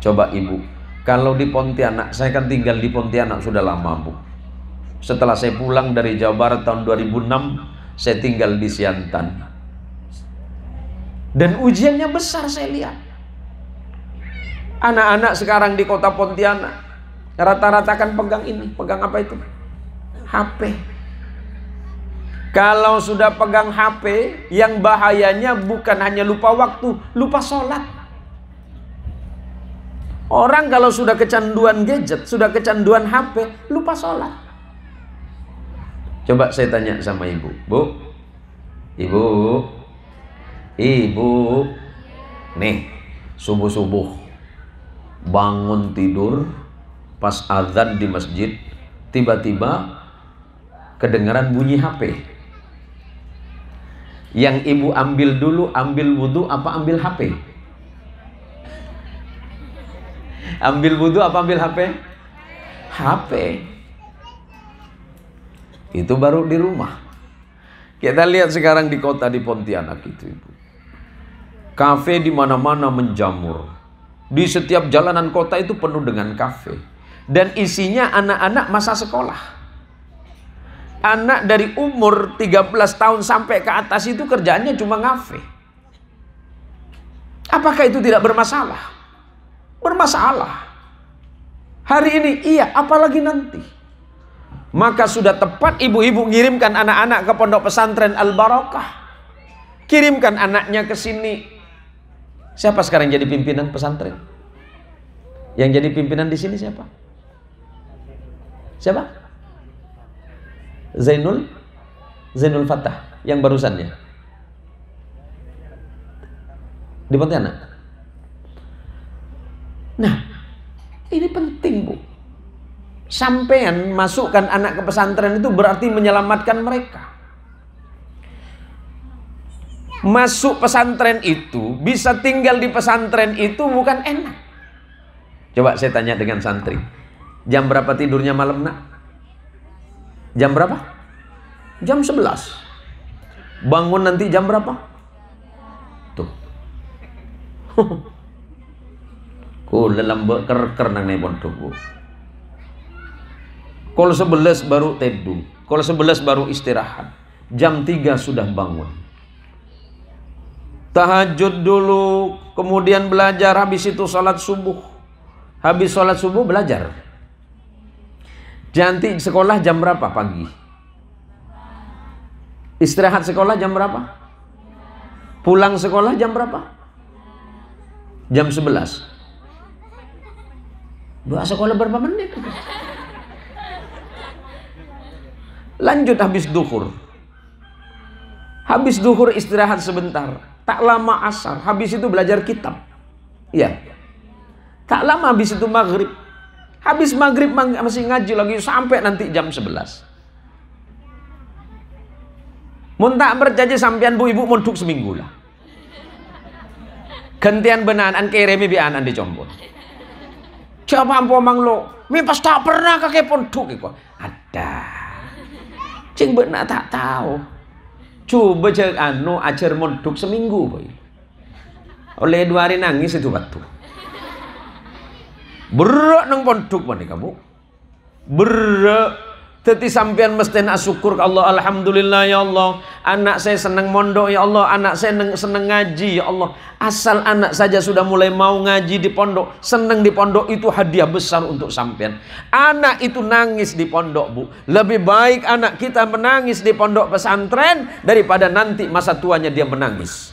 Coba Ibu, kalau di Pontianak, saya kan tinggal di Pontianak sudah lama, Bu. Setelah saya pulang dari Jawa Barat tahun 2006, saya tinggal di Siantan. Dan ujiannya besar saya lihat. Anak-anak sekarang di kota Pontianak rata-rata kan pegang ini. Pegang apa itu? HP. Kalau sudah pegang HP, yang bahayanya bukan hanya lupa waktu, lupa sholat. Orang kalau sudah kecanduan gadget, sudah kecanduan HP, lupa sholat. Coba saya tanya sama ibu. Ibu, nih, subuh-subuh bangun tidur, pas azan di masjid, tiba-tiba kedengaran bunyi HP. Yang ibu ambil dulu, ambil wudhu apa ambil HP? Ambil wudhu apa ambil HP? HP. Itu baru di rumah. Kita lihat sekarang di kota di Pontianak itu, ibu. Kafe di mana-mana menjamur. Di setiap jalanan kota itu penuh dengan kafe. Dan isinya anak-anak masa sekolah. Anak dari umur 13 tahun sampai ke atas itu kerjaannya cuma ngafe. Apakah itu tidak bermasalah? Bermasalah. Hari ini iya, apalagi nanti. Maka sudah tepat ibu-ibu ngirimkan anak-anak ke pondok pesantren Al-Barakah. Kirimkan anaknya ke sini. Siapa sekarang jadi pimpinan pesantren? Yang jadi pimpinan di sini siapa? Siapa? Zainul Fatah yang barusannya di Pontianak. Nah, ini penting, Bu. Sampean masukkan anak ke pesantren itu berarti menyelamatkan mereka. Masuk pesantren itu, bisa tinggal di pesantren itu bukan enak. Coba saya tanya dengan santri, jam berapa tidurnya malam, nak? Jam berapa? Jam 11. Bangun nanti jam berapa? Tuh. Kula lambek ker nang pondok, Bu. Kalau 11 baru teduh, kalau 11 baru istirahat. Jam 3 sudah bangun. Tahajud dulu, kemudian belajar, habis itu sholat subuh. Habis sholat subuh belajar. Nanti sekolah jam berapa pagi? Istirahat sekolah jam berapa? Pulang sekolah jam berapa? Jam 11. Buat sekolah berapa menit? Lanjut habis duhur. Habis duhur istirahat sebentar. Tak lama asar. Habis itu belajar kitab. Iya. Tak lama habis itu maghrib. Habis maghrib masih ngaji lagi sampai nanti jam 11. Mun tak berjanji sampean bu ibu mondok seminggu lah. Gantian benaan keremi bianan dicompot. Coba ampo mang lo, mi pas tak pernah kakek pondok kok. Ada. Cing benak tak tahu. Coba cek ajar mondok seminggu boy. Oleh 2 hari nangis itu batu. Berak nang pondok mana kamu? Berak. Teti sampean mesti nak syukur ke Allah. Alhamdulillah ya Allah. Anak saya senang mondok ya Allah. Anak saya senang ngaji ya Allah. Asal anak saja sudah mulai mau ngaji di pondok, senang di pondok, itu hadiah besar untuk sampean. Anak itu nangis di pondok, Bu. Lebih baik anak kita menangis di pondok pesantren daripada nanti masa tuanya dia menangis.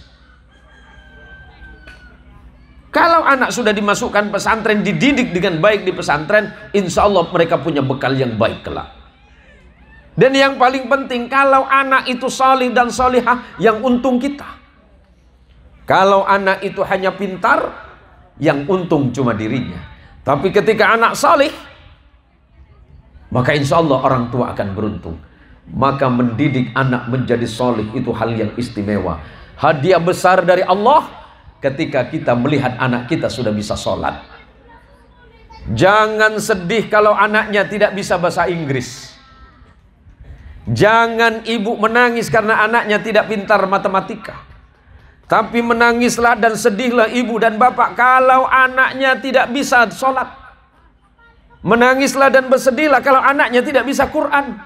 Kalau anak sudah dimasukkan pesantren, dididik dengan baik di pesantren, insya Allah mereka punya bekal yang baik kelak. Dan yang paling penting, kalau anak itu salih dan salihah, yang untung kita. Kalau anak itu hanya pintar, yang untung cuma dirinya. Tapi ketika anak salih, maka insya Allah orang tua akan beruntung. Maka mendidik anak menjadi salih itu hal yang istimewa. Hadiah besar dari Allah ketika kita melihat anak kita sudah bisa sholat. Jangan sedih kalau anaknya tidak bisa bahasa Inggris. Jangan ibu menangis karena anaknya tidak pintar matematika. Tapi menangislah dan sedihlah ibu dan bapak kalau anaknya tidak bisa sholat. Menangislah dan bersedihlah kalau anaknya tidak bisa Quran.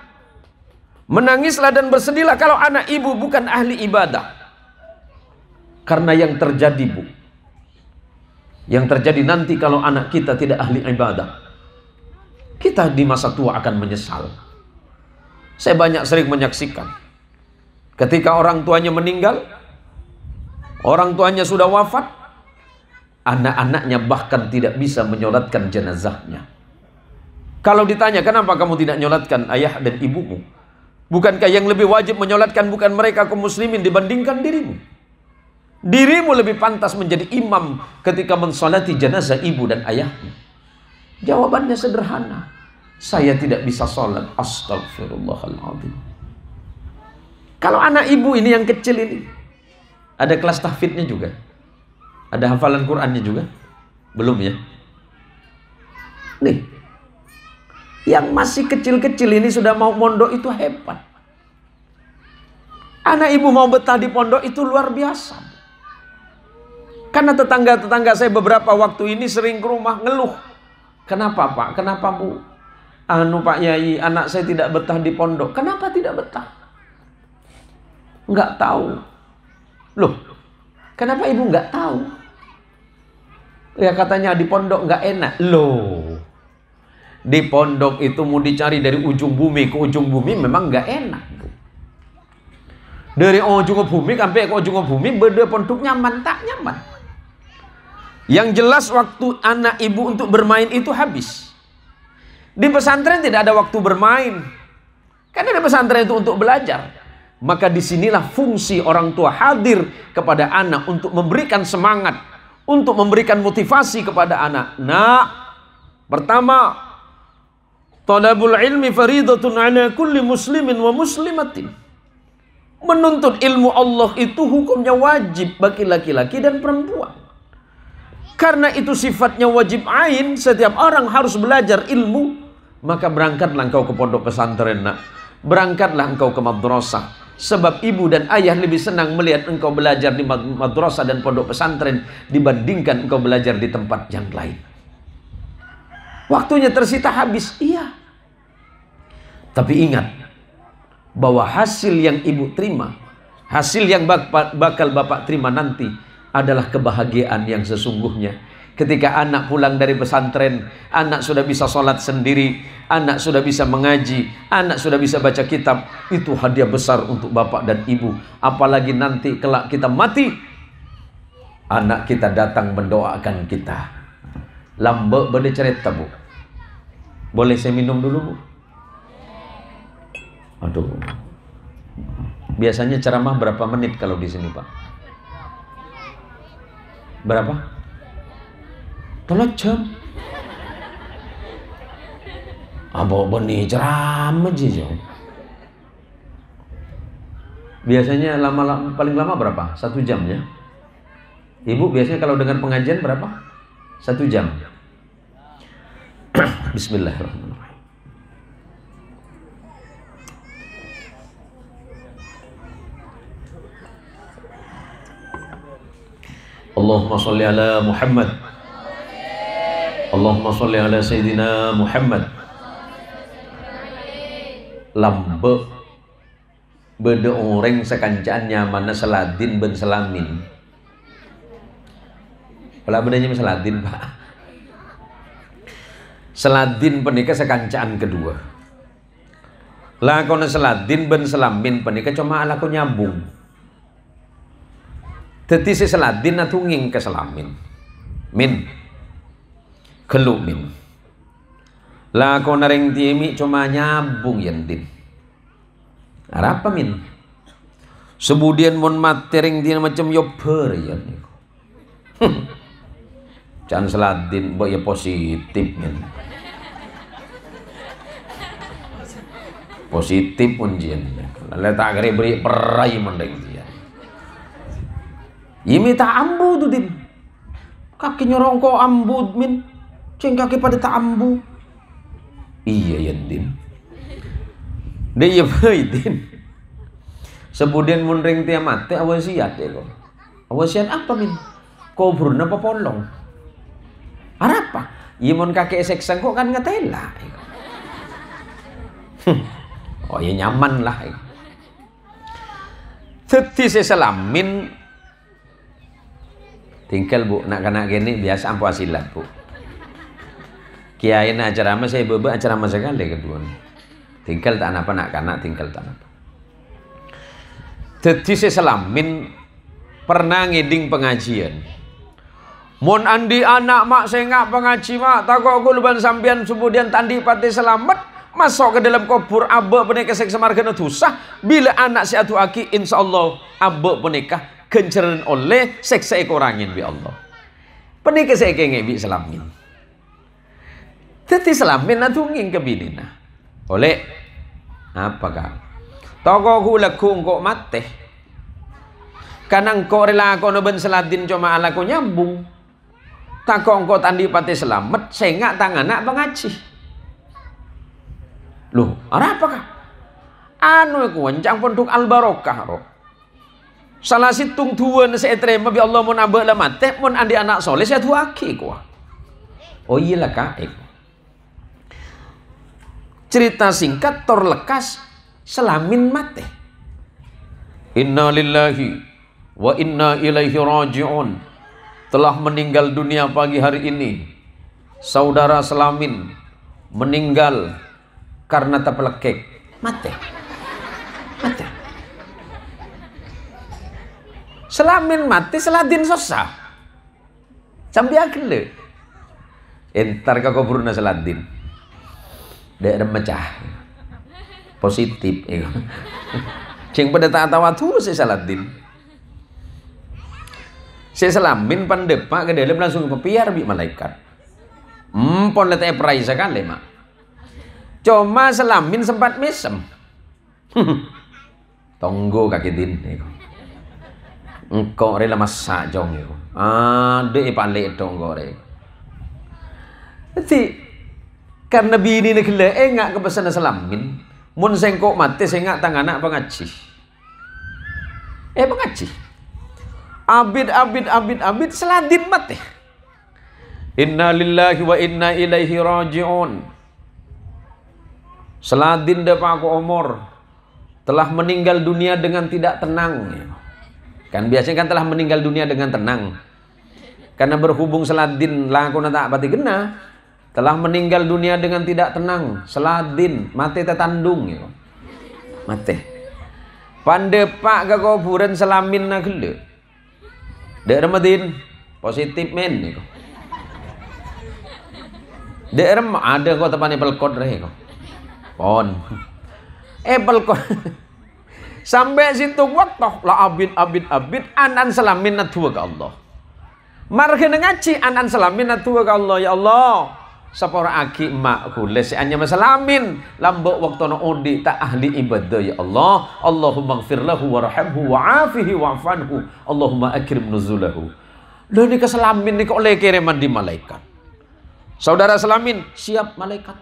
Menangislah dan bersedihlah kalau anak ibu bukan ahli ibadah. Karena yang terjadi, Bu, yang terjadi nanti kalau anak kita tidak ahli ibadah, kita di masa tua akan menyesal. Saya banyak sering menyaksikan ketika orang tuanya meninggal, orang tuanya sudah wafat, anak-anaknya bahkan tidak bisa menyolatkan jenazahnya. Kalau ditanya, kenapa kamu tidak nyolatkan ayah dan ibumu? Bukankah yang lebih wajib menyolatkan bukan mereka kaum muslimin dibandingkan dirimu? Dirimu lebih pantas menjadi imam ketika mensolati jenazah ibu dan ayahmu. Jawabannya sederhana. Saya tidak bisa sholat. Astagfirullahaladzim. Kalau anak ibu ini yang kecil ini, ada kelas tahfidnya juga, ada hafalan Qur'annya juga, belum ya? Nih, yang masih kecil-kecil ini sudah mau mondok itu hebat. Anak ibu mau betah di pondok itu luar biasa. Karena tetangga-tetangga saya beberapa waktu ini sering ke rumah ngeluh. Kenapa Pak? Kenapa Bu? Pak Yai, anak saya tidak betah di pondok. Kenapa tidak betah? Enggak tahu. Loh, kenapa ibu enggak tahu? Ya katanya di pondok enggak enak. Loh, di pondok itu mau dicari dari ujung bumi ke ujung bumi memang enggak enak, Bu. Dari ujung bumi sampai ke ujung bumi beda pondok nyaman tak nyaman. Yang jelas waktu anak ibu untuk bermain itu habis. Di pesantren tidak ada waktu bermain. Karena di pesantren itu untuk belajar. Maka disinilah fungsi orang tua hadir kepada anak untuk memberikan semangat, untuk memberikan motivasi kepada anak. Nah, pertama, talabul ilmi faridatun ala kulli muslimin wa muslimatin. Menuntut ilmu Allah itu hukumnya wajib bagi laki-laki dan perempuan. Karena itu sifatnya wajib ain, setiap orang harus belajar ilmu. Maka berangkatlah engkau ke pondok pesantren, nak. Berangkatlah engkau ke madrasah. Sebab ibu dan ayah lebih senang melihat engkau belajar di madrasah dan pondok pesantren dibandingkan engkau belajar di tempat yang lain. Waktunya tersita habis, iya. Tapi ingat bahwa hasil yang ibu terima, hasil yang bakal bapak terima nanti adalah kebahagiaan yang sesungguhnya. Ketika anak pulang dari pesantren, anak sudah bisa sholat sendiri, anak sudah bisa mengaji, anak sudah bisa baca kitab. Itu hadiah besar untuk bapak dan ibu. Apalagi nanti kelak kita mati, anak kita datang mendoakan kita. Lambe bade cerita, Bu. Boleh saya minum dulu, Bu? Aduh. Biasanya ceramah berapa menit kalau di sini, Pak? Berapa? 3 jam. Apa benih ceramah aja. Biasanya paling lama berapa? 1 jam ya. Ibu biasanya kalau dengar pengajian berapa? 1 jam. Bismillahirrahmanirrahim. Allahumma sholli ala Muhammad. Allahumma sholli ala Sayyidina Muhammad. Lambe beda orang sekancaannya mana Saladin ben Salamin. Kalau bedanya Saladin, Pak. Saladin penikah sekancaan kedua. Lakon Saladin ben Salamin penikah cuma lakon nyambung. Teti si Saladin natunging ke Salamin. Min. Kelu min. Lakon naring tiemi cuma nyambung yan din. Apa min? Sebudian mon matering dia macam yoper yan. Can Saladin boy ya positif yan. Positif pun jian. Letak gari beri perai mendeng dia. Ini tak ambu tuh din. Kaki nyorong kok ambu min. Ceng kaki pada tak ambu. Iya ya din. Dia din. Sebudin munring tiap mati awasiat ya kok. Awasiat apa min? Kubur napa polong? Apa? Iya mon kaki seksang kok kan ngetela. Oh ya nyaman lah. Teti seselamin. Tinggal Bu, nak gini biasa ampu asilat Bu. Kiai nak acara mas saya bebe acara mas sekali kedua. Tinggal tak apa nak kanak tinggal tak apa. Jadi saya selamin pernah ngeding pengajian. Mon andi anak mak saya nggak pengaji mak, takut aku luban sampian kemudian tandi pati selamat masuk ke dalam kubur abah penikah seksemargana dusah. Bila anak si atu aki insyaallah abah penikah kenceran oleh seksa ekorangin bi Allah. Penikah saya kengek bi selamin. Teti selamin natungin ke binina. Oleh apa kak? Toko hulaku engkau mate. Karena engkau rela kau ben seladin cuma alaku nyambung. Tako engkau tandi pati selamat, sengak tanganak pengaji. Loh, apakah? Anu aku wancang pondok al barokah roh. Salah situng tuan saya terima bi Allah mun abah mate, mun andi anak soleh saya tuaki kuah. Oh iya lah kak. Cerita singkat terlekas selamin mate. Inna lillahi wa inna ilaihi raji'un. Telah meninggal dunia pagi hari ini saudara Selamin, meninggal karena terpelekek mate. Selamin mati seladin sosah sampai akhirnya entar kau kuburna seladin dek mecah positif cing pada tak tahu tuh si seladin si Selamin pandepak ke dalam langsung kepiar bi malaikat pon letak perai sekali mak cuma Selamin sempat mesem tonggo kaki din engkau rela masak jong itu ada ipalik tonggo re jadi karena bini ni kele enggak kepesan Selamin mun sengkok mati sengak tanganak pengaji pengaji abid seladin mati. Inna lillahi wa inna ilaihi raji'un. Seladin dapat umur telah meninggal dunia dengan tidak tenang. Kan biasanya kan telah meninggal dunia dengan tenang. Karena berhubung seladin lakuna tak pati gena, telah meninggal dunia dengan tidak tenang. Seladin mati tetandung mati. Pandepak ke kuburan Selamin nak gele. Dek Ramadin positif men nih kok. Dek Ram ada kok tepan apple code reh kok. Pon. Apple code. Sampai situ waktu lah abid anan Selamin natua ke Allah. Marga ngaji anan Selamin natua ke Allah ya Allah. Sapora aki mak kules anya masalamin lambok waktu no odi tak ahli ibadah ya Allah. Allahumma ighfir lahu warhamhu wa'afihi wa'fanhu. Allahumma akrim nuzulahu. Loh ni keselamin ni kok oleh kiriman di malaikat. Saudara Selamin siap malaikat.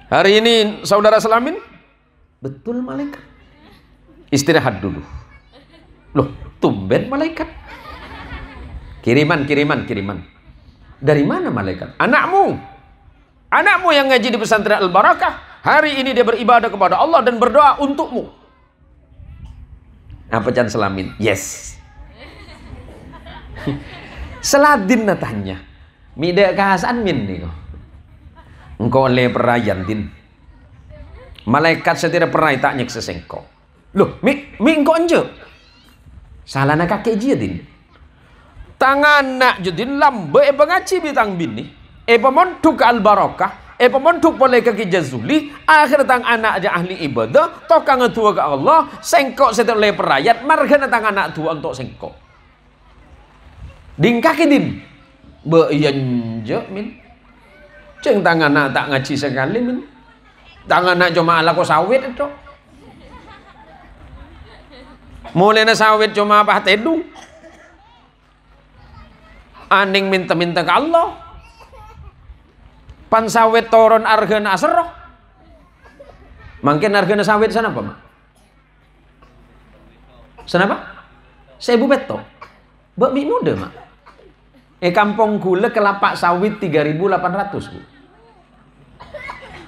Hari ini saudara Selamin betul malaikat. Istirahat dulu. Loh tumben malaikat. Kiriman. Dari mana malaikat? Anakmu yang ngaji di pesantren Al-Barakah. Hari ini dia beribadah kepada Allah dan berdoa untukmu. Apa can Selamin? Yes. Seladin natanya. Mida kahasan min nih. Engkau oleh perayan din. Malaikat setiap perai tak nyek sesengkau. Loh, mi engkau anje. Salah nak kakek dia din. Tangan nak judin lambe pengaji bitang bini pemontuk al-barakah pemontuk boleh kaki jazuli akhir tang anak aja ahli ibadah tokang tua ke Allah sengkok setelah perayat marga tang anak tua untuk sengkok ding kaki din be yanje min ceng tang anak tak ngaji sekali min tang anak cuma ala ko sawit itu mulai na sawit cuma apa tedung aning minta-minta ke Allah pan sawit toron argana asroh mungkin argana sawit sana apa mak? Sana apa? Sebu beto bak mi muda mak kampung gula kelapa sawit 3.800 bu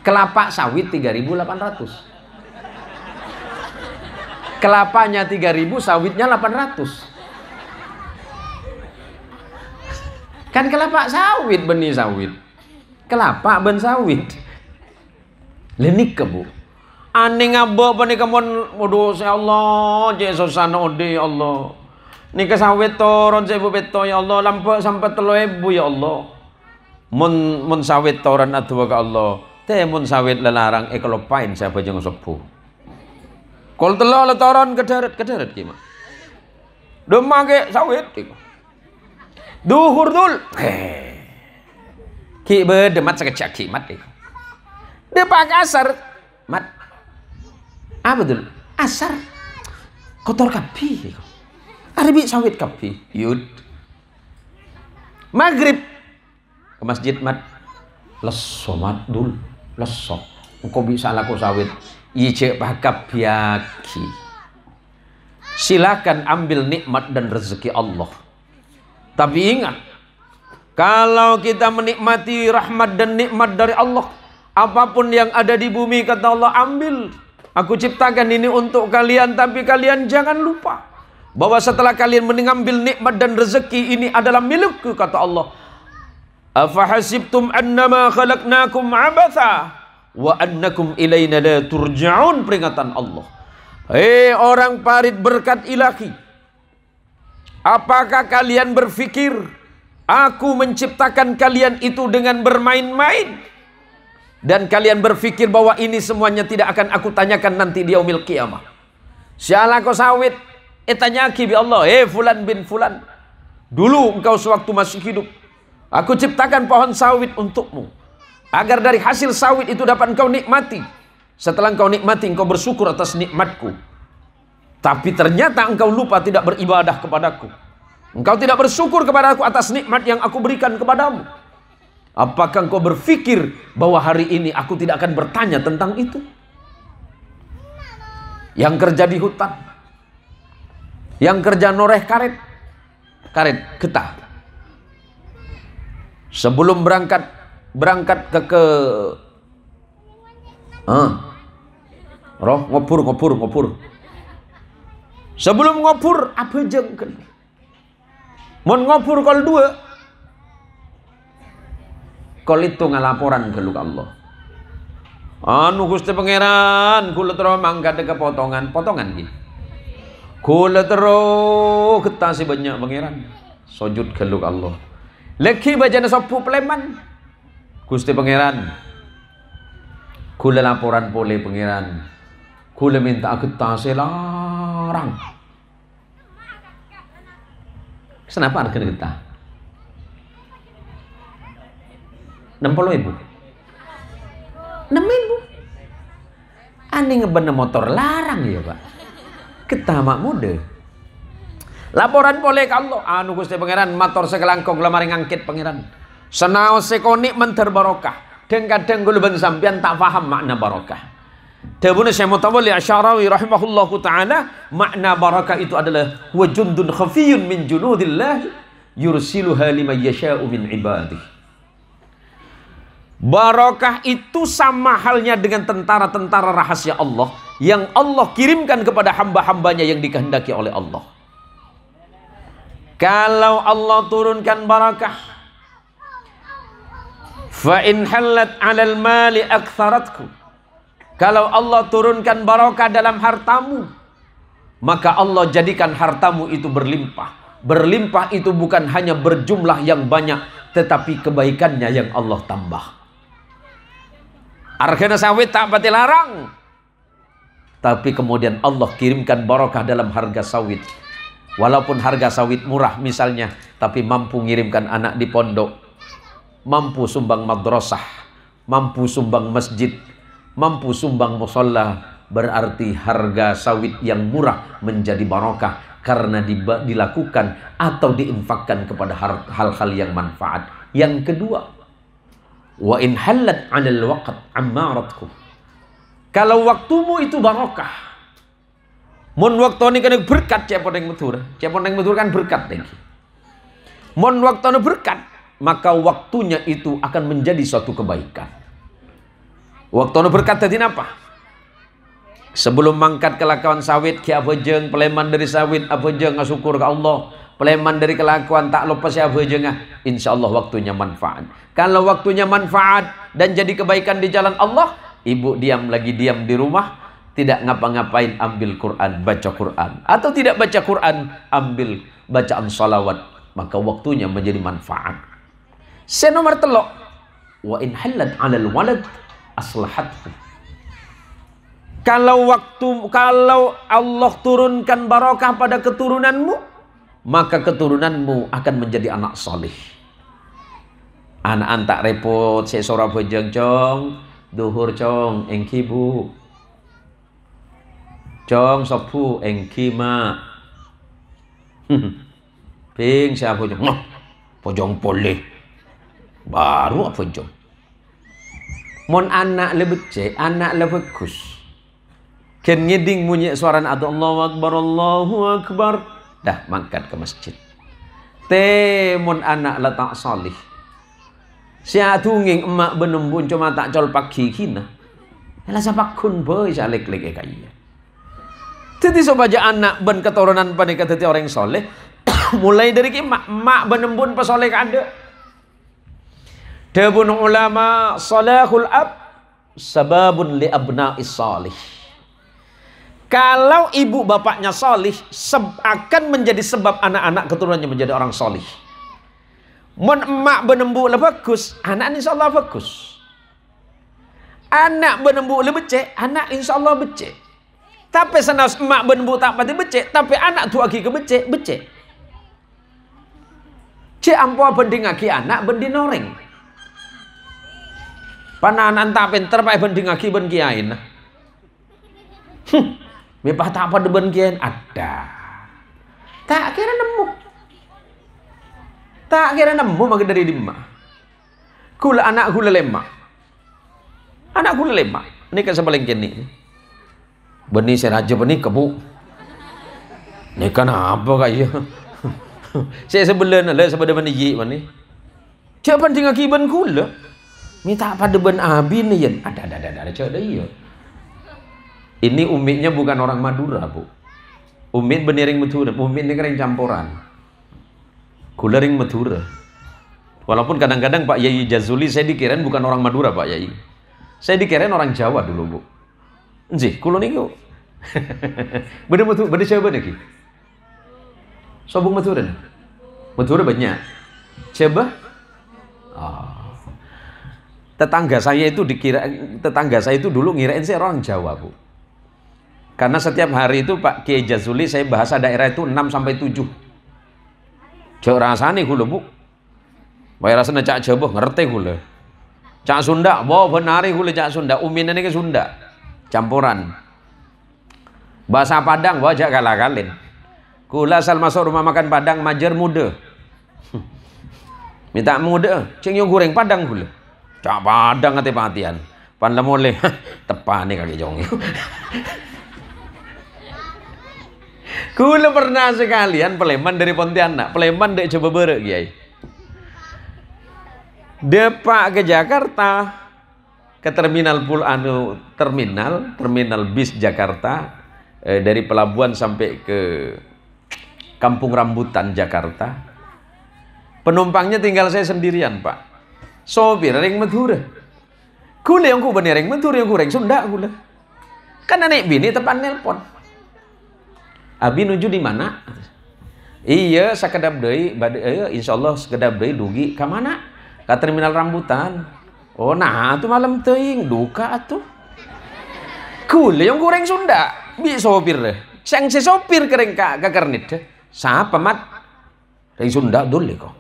kelapa sawit 3.800 kelapanya 3.000 sawitnya 800 kan kelapa sawit benih sawit kelapa ben sawit lenik ke bu aning abo apa nih kamu waduh ya Allah Jesus sana ode ya Allah nih ke sawit toron saya beto ya Allah lampu sampai 3.000 ya Allah mun sawit toron adua ke Allah teh mun sawit lelarang kelopain siapa jangan sepuh kol telo toron kederet gimana demang ke sawit duhur dul ki berdemat sekecak kimat deh depak kasar Mat. Apa betul? Asar. Kotor kapi. Arabi sawit kapi. Yud. Maghrib. Ke masjid, Mat. Lesso, Mat. Dul. Lesso. Engkau bisa laku sawit. Ice pakap yaki. Silakan ambil nikmat dan rezeki Allah. Tapi ingat, kalau kita menikmati rahmat dan nikmat dari Allah, apapun yang ada di bumi, kata Allah, ambil. Aku ciptakan ini untuk kalian, tapi kalian jangan lupa bahwa setelah kalian mengambil nikmat dan rezeki ini adalah milikku, kata Allah. Afahasibtum annama khalaqnakum abatha wa annakum ilaina la turja'un. Peringatan Allah. Hei orang parit berkat ilahi, apakah kalian berpikir aku menciptakan kalian itu dengan bermain-main? Dan kalian berpikir bahwa ini semuanya tidak akan aku tanyakan nanti di yaumil qiyamah. Sialah kau sawit, tanyaki bi Allah, fulan bin fulan, dulu engkau sewaktu masih hidup, aku ciptakan pohon sawit untukmu, agar dari hasil sawit itu dapat engkau nikmati. Setelah engkau nikmati, engkau bersyukur atas nikmatku. Tapi ternyata engkau lupa tidak beribadah kepadaku. Engkau tidak bersyukur kepadaku atas nikmat yang aku berikan kepadamu. Apakah engkau berpikir bahwa hari ini aku tidak akan bertanya tentang itu? Yang kerja di hutan, yang kerja noreh karet getah, sebelum berangkat ke roh ngopur. Sebelum ngopur apa jengkel? Mon ngopur kol dua, kol itu ngalaporan ke Allah. Anu Gusti Pangeran, kula terus mangkat ke potongan gitu. Kula terus ketasi banyak Pangeran. Sujud ke Allah. Leki bajana sopu Pleman. Gusti Pangeran, kula laporan boleh Pangeran. Kula minta ketasi larang. Kenapa harga kita? 60.000. 6.000. Ani ngebena motor larang ya Pak. Kita mak muda. Laporan boleh ke Allah. Anu Gusti Pangeran motor sekelangkong lemari ngangkit Pangeran. Senau sekonik menter barokah. Kadang-kadang gue ben sampean tak paham makna barokah. Tabuna Syekh Mutawalli Asy'arawi rahimahullahu taala, makna barakah itu adalah wa jundun khafiyun min junudillah yursiluha liman yasha'u min ibadihi. Barakah itu sama halnya dengan tentara-tentara rahasia Allah yang Allah kirimkan kepada hamba-hambanya yang dikehendaki oleh Allah. Kalau Allah turunkan barakah, fa in halat 'alal mali aktsaratku. Kalau Allah turunkan barakah dalam hartamu, maka Allah jadikan hartamu itu berlimpah. Berlimpah itu bukan hanya berjumlah yang banyak, tetapi kebaikannya yang Allah tambah. Argana sawit tak pati larang, tapi kemudian Allah kirimkan barakah dalam harga sawit. Walaupun harga sawit murah misalnya, tapi mampu ngirimkan anak di pondok, mampu sumbang madrasah, mampu sumbang masjid, mampu sumbang musalla, berarti harga sawit yang murah menjadi barakah karena dilakukan atau diinfakkan kepada hal-hal yang manfaat. Yang kedua, wa in halat 'alal waqt ammaratku. Kalau waktumu itu barakah, mun waktune kan berkat cepon yang metur kan berkat lagi. Mun waktune berkat, maka waktunya itu akan menjadi suatu kebaikan. Waktu berkat tadi apa? Sebelum mangkat kelakuan sawit ki abejeng peleman dari sawit abejeng syukur ke Allah. Peleman dari kelakuan tak lepas ya abejeng, insyaallah waktunya manfaat. Kalau waktunya manfaat dan jadi kebaikan di jalan Allah, ibu diam di rumah, tidak ngapa-ngapain, ambil Quran, baca Quran, atau tidak baca Quran, ambil bacaan salawat, maka waktunya menjadi manfaat. Senomor telok, wa in halat 'alal walad aslahatku. Kalau Allah turunkan barakah pada keturunanmu, maka keturunanmu akan menjadi anak salih. Anak tak repot, sesora bojeng cong, duhur cong, engki bu, Jong sopu engkima. Ping siapa jong? Pojong boleh. Baru apa jong? Mon anak le becek, anak le bagus. Ken ngeding bunyi suara ada Allahu Akbar, Allahu Akbar. Dah mangkat ke masjid. Mon anak le tak salih. Sia tunging emak benembun cuma tak col pagi kina. Lah siapa kun boy salek-lek kaya. Jadi sobaja anak ben keturunan panika tadi orang soleh. Mulai dari mak benembun pesoleh kada. Dabun ulama salahul ab sababun li abna'is salih. Kalau ibu bapaknya solih akan menjadi sebab anak-anak keturunannya menjadi orang solih. Mun emak benembu le bagus, anak insyaallah bagus. Anak benembu le becek, anak insyaallah becek. Tapi senas emak benembu tak pati becek, tapi anak tu lagi ke becek. Cik ampo bending lagi anak bending noreng. Pananan tak pinter pak bending lagi ben kiain. Mepah tak pada ben kiain ada. Tak kira nemu maka dari dimma. Kula anak kula lemak. Anak kula lemak. Ini kan sebaling kini. Benih seraja benih kebu. Ini kan apa kaya? Saya sebelah lah sebelah benih ye benih. Siapa tinggal kiban kula? Minta pada ben abi ni yen. Ada cak dah iya. Ini umitnya bukan orang Madura, Bu. Umit beniring Madura. Umit ni kering campuran. Kula ring Madura. Walaupun kadang-kadang Pak Yai Jazuli saya dikirain bukan orang Madura, Pak Yai. Saya dikirain orang Jawa dulu, Bu. Nggih, kula niku. Bener Jawa niki. Sobung Madura. Madura banyak. Coba. Tetangga saya itu dulu ngirain saya orang Jawa, Bu. Karena setiap hari itu Pak Kiai Jazuli saya bahasa daerah itu 6 sampai 7. Cak rasane kula, Bu. Wae rasane cak Jawa ngerti kula. Cak Sunda, bawa benari kula cak Sunda, umine niki Sunda. Campuran. Bahasa Padang bawa jak kalah-kalin. Kula asal masuk rumah makan Padang majer muda. Minta muda, cing yo goreng Padang kula. Cak Padang ate patian. Pan lemole tepane kaki jong. Kula pernah sekalian Peleman dari Pontianak, Peleman dek coba berek Kiai. Depak ke Jakarta ke terminal bis Jakarta, dari pelabuhan sampai ke Kampung Rambutan Jakarta. Penumpangnya tinggal saya sendirian, Pak. Sopir ring Madura. Kula yang ku bener ring Madura yang ku ring Sunda kula. Kan naik bini tepan nelpon. Abi nuju di mana? Iya, sakedap deui, insyaallah sakedap deui dugi ka mana? Ka terminal Rambutan. Oh, nah atuh malam teuing duka atuh. Kule yang goreng Sunda, bi sopir deh. Sang si sopir kereng ka kernit deh. Sapa mat? Ring Sunda dulu kok.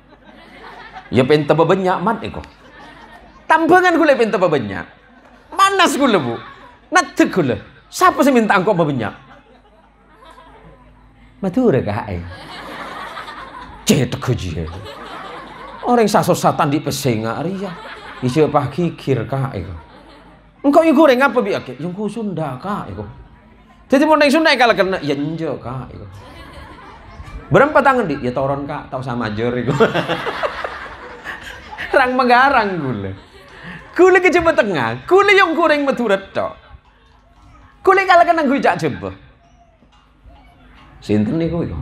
Ya penta bebenyak mat kok. Tambangan kule penta bebenyak. Manas kule, Bu. Natek kule. Siapa sih minta angkot bebenyak? Madura kae. Cetek aja. Orang sasosatan di pesenga ria. Ijo pah kikir kae. Engkau yang goreng apa bi akeh? Yang ku Sunda kae kok. Jadi mau nang Sunda kalau kena ya njo kae kok. Berapa tangan di? Ya toron kak, tau sama jor iku. Rang Menggarang gule. Gule ke Jawa Tengah, gule yang goreng Madura tok. Gule kalau kena gue jak coba. Sinten niku iku?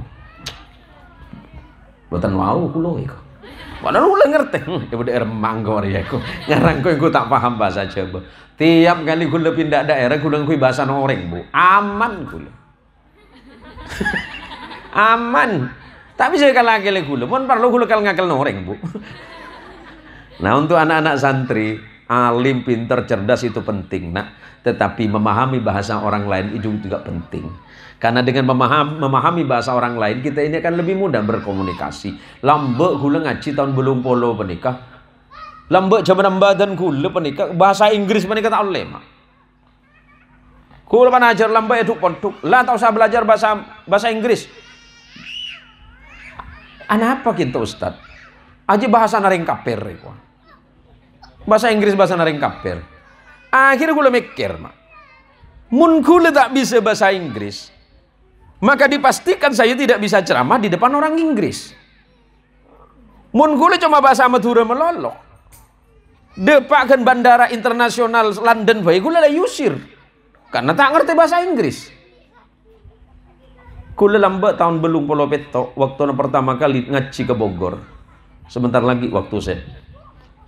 Boten wau kula iku. Padahal kula ngerti. Ya daerah Manggor ya iku. Ngarang iku tak paham bahasa Jawa. Tiap kali kula pindah daerah kula kuwi bahasa Noreng, Bu. Aman kula. Aman. Tapi saya kalah kali kula, pun perlu kula kal ngakal Noreng, Bu. Nah, untuk anak-anak santri, alim, pintar, cerdas itu penting, nak. Tetapi memahami bahasa orang lain itu juga penting. Karena dengan memahami bahasa orang lain, kita ini akan lebih mudah berkomunikasi. Lambek kula ngaji tahun belum polo penikah. Lambek zaman badan kula penikah bahasa Inggris penikah tak oleh mak. Kula pan ajar lambai eduk pondok. Lah tak usah belajar bahasa Inggris. Apa kita Ustaz? Aja bahasa naring kaper iku. Bahasa Inggris bahasa naring kaper. Akhirnya kula mikir, Mak. Mun kula tak bisa bahasa Inggris, maka dipastikan saya tidak bisa ceramah di depan orang Inggris. Mun kula cuma bahasa Madura melolok. Depakan bandara internasional London bae kula la yusir. Karena tak ngerti bahasa Inggris. Kula lambat tahun belum polo petok waktu pertama kali ngaji ke Bogor. Sebentar lagi waktu saya.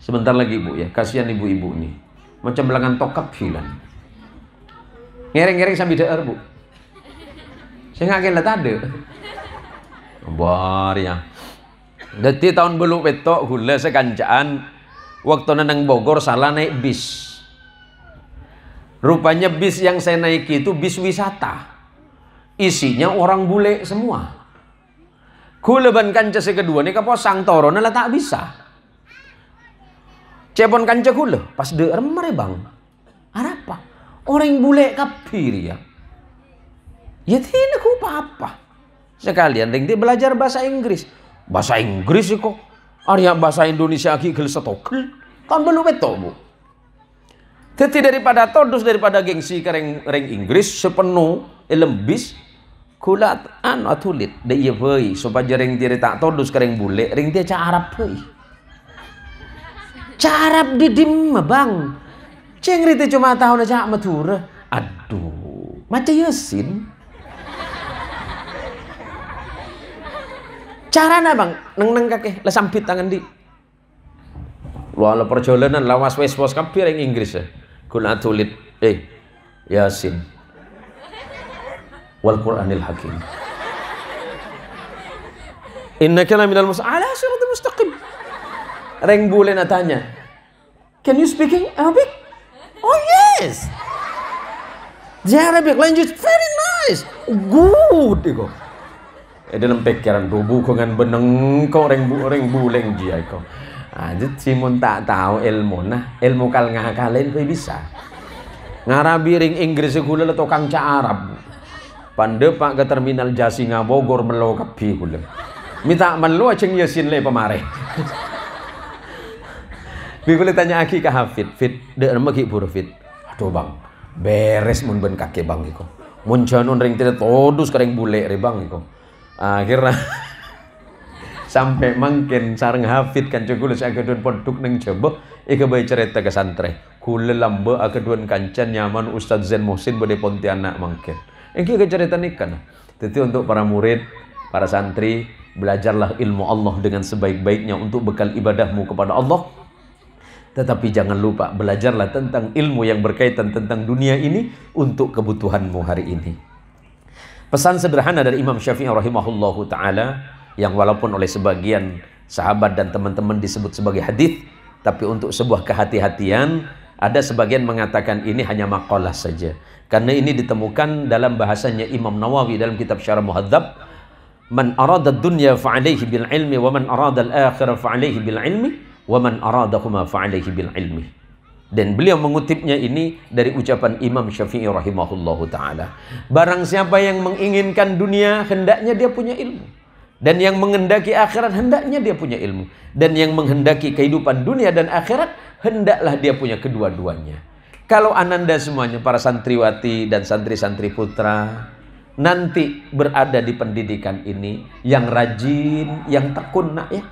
Sebentar lagi Bu ya, kasihan ibu-ibu nih. Macam belangan tokap hilang. Ngereng-ngereng sambil deer Bu. Saya nggak kira tadi. Bar ya. Jadi tahun belum petok kula sekancaan waktu nang Bogor salah naik bis. Rupanya bis yang saya naiki itu bis wisata. Isinya orang bule semua. Kula ban kanca kedua nih kapo sang toro nala tak bisa. Cepon kanca kula pas de remare bang. Apa? Orang bule kapir ya. Ya tidak ku apa-apa. Sekalian ring dia belajar bahasa Inggris. Bahasa Inggris sih kok. Arya bahasa Indonesia lagi gel setokil. Kan belum betul Bu. Tetapi daripada todus daripada gengsi ke reng Inggris sepenuh lembis kula atulit de iya beuy supaya reng dia tak todus ke reng bule reng dia ca Arab beuy. Ca Arab didim Bang. Cengri teh cuma tahu na ca Madura. Aduh, macam Yasin. Carana Bang, neng kakek lah sampit tangan di. Luar perjalanan lawas wes-wes kabeh reng Inggris ya. Kula tulit Yasin wal Qur'anil Hakim innaka laminal ala siratal mustaqim. Reng bule na tanya, can you speak Arabic? Oh yes, the Arabic language very nice, good iko. Dalam pikiran tubuh kau kan beneng kau reng buleng dia kau. Jadi Simon tak tahu ilmu nah ilmu kal ngakalin kau bisa ngarabi ring Inggris kula le tukang ca Arab pande pak ke terminal Jasinga Bogor melo kapi kula minta melu aceng Yasin le pemare. Bi kula tanya aki ke Hafid de magi buru Fit, aduh Bang beres mun ben kake Bang iko mun janon ring tidak todus ke ring bule re Bang iko. Akhirnya sampai mangken sareng Hafid kan kula sakedun pondok nang Jebo ika bae cerita ke santri kula lambe akedun kancan nyaman Ustaz Zain Muhsin bade Pontianak mangken iki ke cerita nikan. Jadi untuk para murid para santri belajarlah ilmu Allah dengan sebaik-baiknya untuk bekal ibadahmu kepada Allah, tetapi jangan lupa belajarlah tentang ilmu yang berkaitan tentang dunia ini untuk kebutuhanmu hari ini. Pesan sederhana dari Imam Syafi'i rahimahullahu ta'ala yang walaupun oleh sebagian sahabat dan teman-teman disebut sebagai hadis, tapi untuk sebuah kehati-hatian ada sebagian mengatakan ini hanya maqalah saja. Karena ini ditemukan dalam bahasanya Imam Nawawi dalam kitab Syarah Muhadzab, man arada ad-dunya fa'alaihi bil ilmi wa man arada al-akhirah fa'alaihi bil ilmi wa man aradahuma fa'alaihi bil ilmi. Dan beliau mengutipnya ini dari ucapan Imam Syafi'i rahimahullahu ta'ala. Barang siapa yang menginginkan dunia, hendaknya dia punya ilmu. Dan yang menghendaki akhirat, hendaknya dia punya ilmu. Dan yang menghendaki kehidupan dunia dan akhirat, hendaklah dia punya kedua-duanya. Kalau ananda semuanya, para santriwati dan santri-santri putra, nanti berada di pendidikan ini, yang rajin, yang tekun nak ya,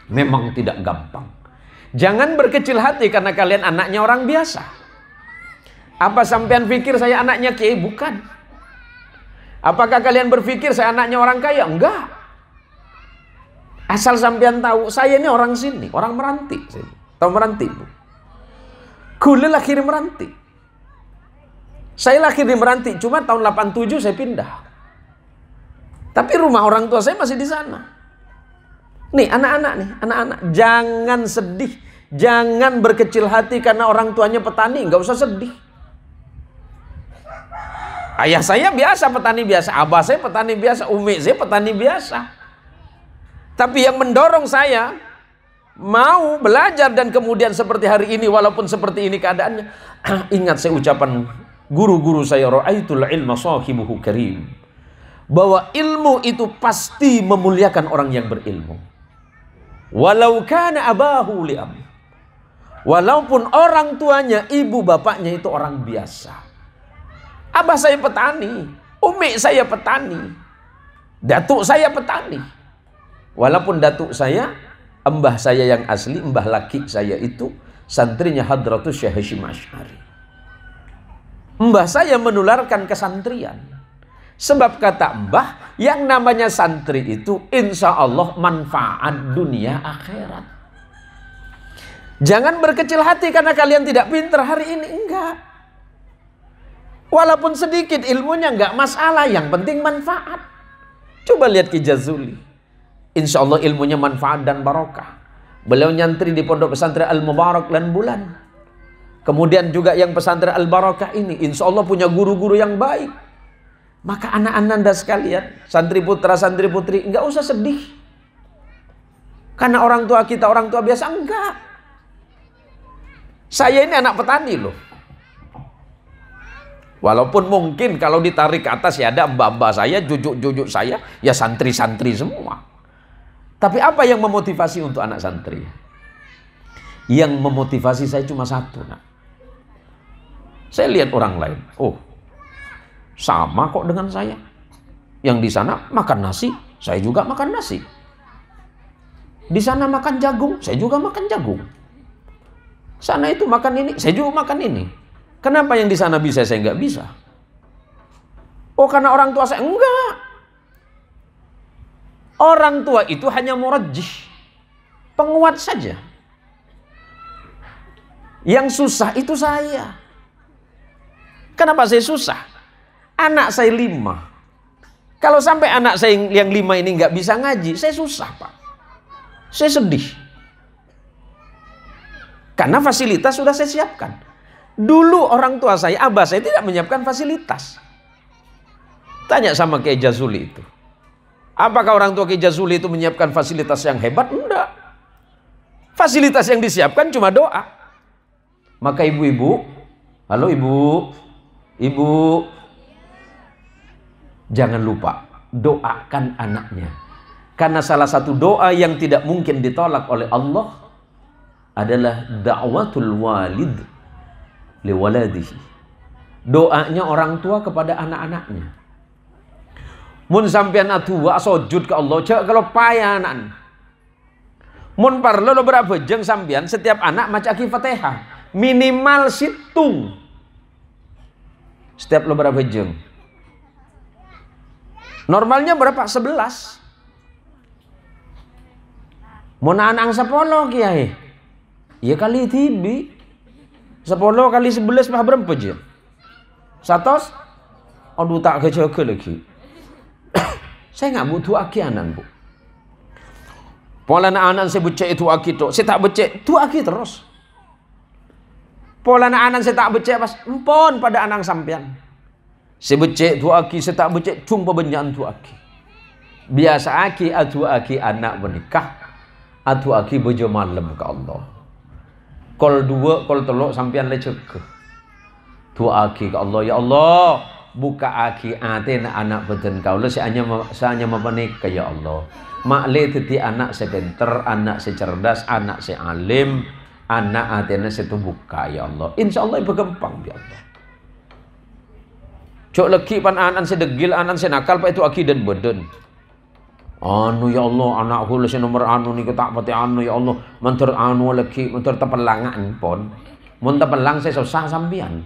memang tidak gampang. Jangan berkecil hati karena kalian anaknya orang biasa. Apa sampean pikir saya anaknya kiai? Bukan. Apakah kalian berpikir saya anaknya orang kaya? Enggak. Asal sampean tahu, saya ini orang sini, orang Meranti. Tahu Meranti, Bu? Kula lahir di Meranti. Saya lahir di Meranti, cuma tahun 87 saya pindah. Tapi rumah orang tua saya masih di sana. Nih anak-anak jangan sedih, jangan berkecil hati karena orang tuanya petani, nggak usah sedih. Ayah saya biasa petani biasa, abah saya petani biasa, umi saya petani biasa. Tapi yang mendorong saya mau belajar dan kemudian seperti hari ini walaupun seperti ini keadaannya, ingat saya ucapan guru-guru saya, ra'aitul ilma sahibuhu karim, bahwa ilmu itu pasti memuliakan orang yang berilmu. Walau kana abahu li'am, walaupun orang tuanya, ibu bapaknya itu orang biasa. Abah saya petani, umi saya petani, datuk saya petani. Walaupun datuk saya, mbah saya yang asli, mbah laki saya itu santrinya Hadratus Syekh Hasyim Asy'ari. Mbah saya menularkan kesantrian. Sebab kata mbah, yang namanya santri itu insya Allah manfaat dunia akhirat. Jangan berkecil hati karena kalian tidak pintar hari ini, enggak. Walaupun sedikit ilmunya enggak masalah, yang penting manfaat. Coba lihat Ki Jazuli, insya Allah ilmunya manfaat dan barokah. Beliau nyantri di pondok pesantren Al-Mubarak dan Bulan. Kemudian juga yang pesantren Al-Barakah ini insya Allah punya guru-guru yang baik. Maka anak-anak anda sekalian, santri putra, santri putri, enggak usah sedih. Karena orang tua kita orang tua biasa, enggak. Saya ini anak petani loh. Walaupun mungkin kalau ditarik ke atas ya ada mbak-mbak saya, jujuk-jujuk saya, ya santri-santri semua. Tapi apa yang memotivasi untuk anak santri? Yang memotivasi saya cuma satu, nak. Saya lihat orang lain, oh sama kok dengan saya. Yang di sana makan nasi, saya juga makan nasi. Di sana makan jagung, saya juga makan jagung. Sana itu makan ini, saya juga makan ini. Kenapa yang di sana bisa, saya nggak bisa? Oh karena orang tua saya, enggak. Orang tua itu hanya murajjih, penguat saja. Yang susah itu saya. Kenapa saya susah? Anak saya 5. Kalau sampai anak saya yang 5 ini nggak bisa ngaji, saya susah, Pak. Saya sedih. Karena fasilitas sudah saya siapkan. Dulu orang tua saya, abah saya tidak menyiapkan fasilitas. Tanya sama Kiai Jazuli itu. Apakah orang tua Kiai Jazuli itu menyiapkan fasilitas yang hebat? Enggak. Fasilitas yang disiapkan cuma doa. Maka ibu-ibu, halo ibu, jangan lupa doakan anaknya. Karena salah satu doa yang tidak mungkin ditolak oleh Allah adalah da'watul walid liwaladihi. Doanya orang tua kepada anak-anaknya. Mun sampean atua sujud ke Allah, cek kalau payanan. Mun parlo lo berapa jeng sampean setiap anak maca Fatihah minimal situng. Setiap lo berapa jeng? Normalnya berapa? 11. Mun anak 10 kiai. Ya kali tibi. 10 kali 11 mah berapa jeng? 100? Aduh tak kejaga lagi. Saya nggak butuh akianan, Bu. Pola anak saya becek itu aki tu, saya tak becek tu aki terus. Pola anak saya tak becek pas empon pada anak sampean. Saya becek tu aki, saya tak becek jumpa benyan tu aki. Biasa aki atu aki anak menikah, atu aki bejo malam ke Allah. Kol 2, kol 3 sampean lecek. Tu aki ke Allah, ya Allah. Buka aki aten anak beten kau lo saya hanya menikah ya Allah. Makle teti anak saya pinter, anak saya cerdas, anak saya alim, anak atena saya tu buka ya Allah. Insya Allah ibu gampang ya Allah. Cok leki pan anak saya degil, anak saya nakal pak itu aki dan beden. Anu ya Allah, anak hula saya nomor anu ni ketak pati anu ya Allah. Mentur anu leki, mentur tepelangan pon. Mun tepelang saya susah sampian.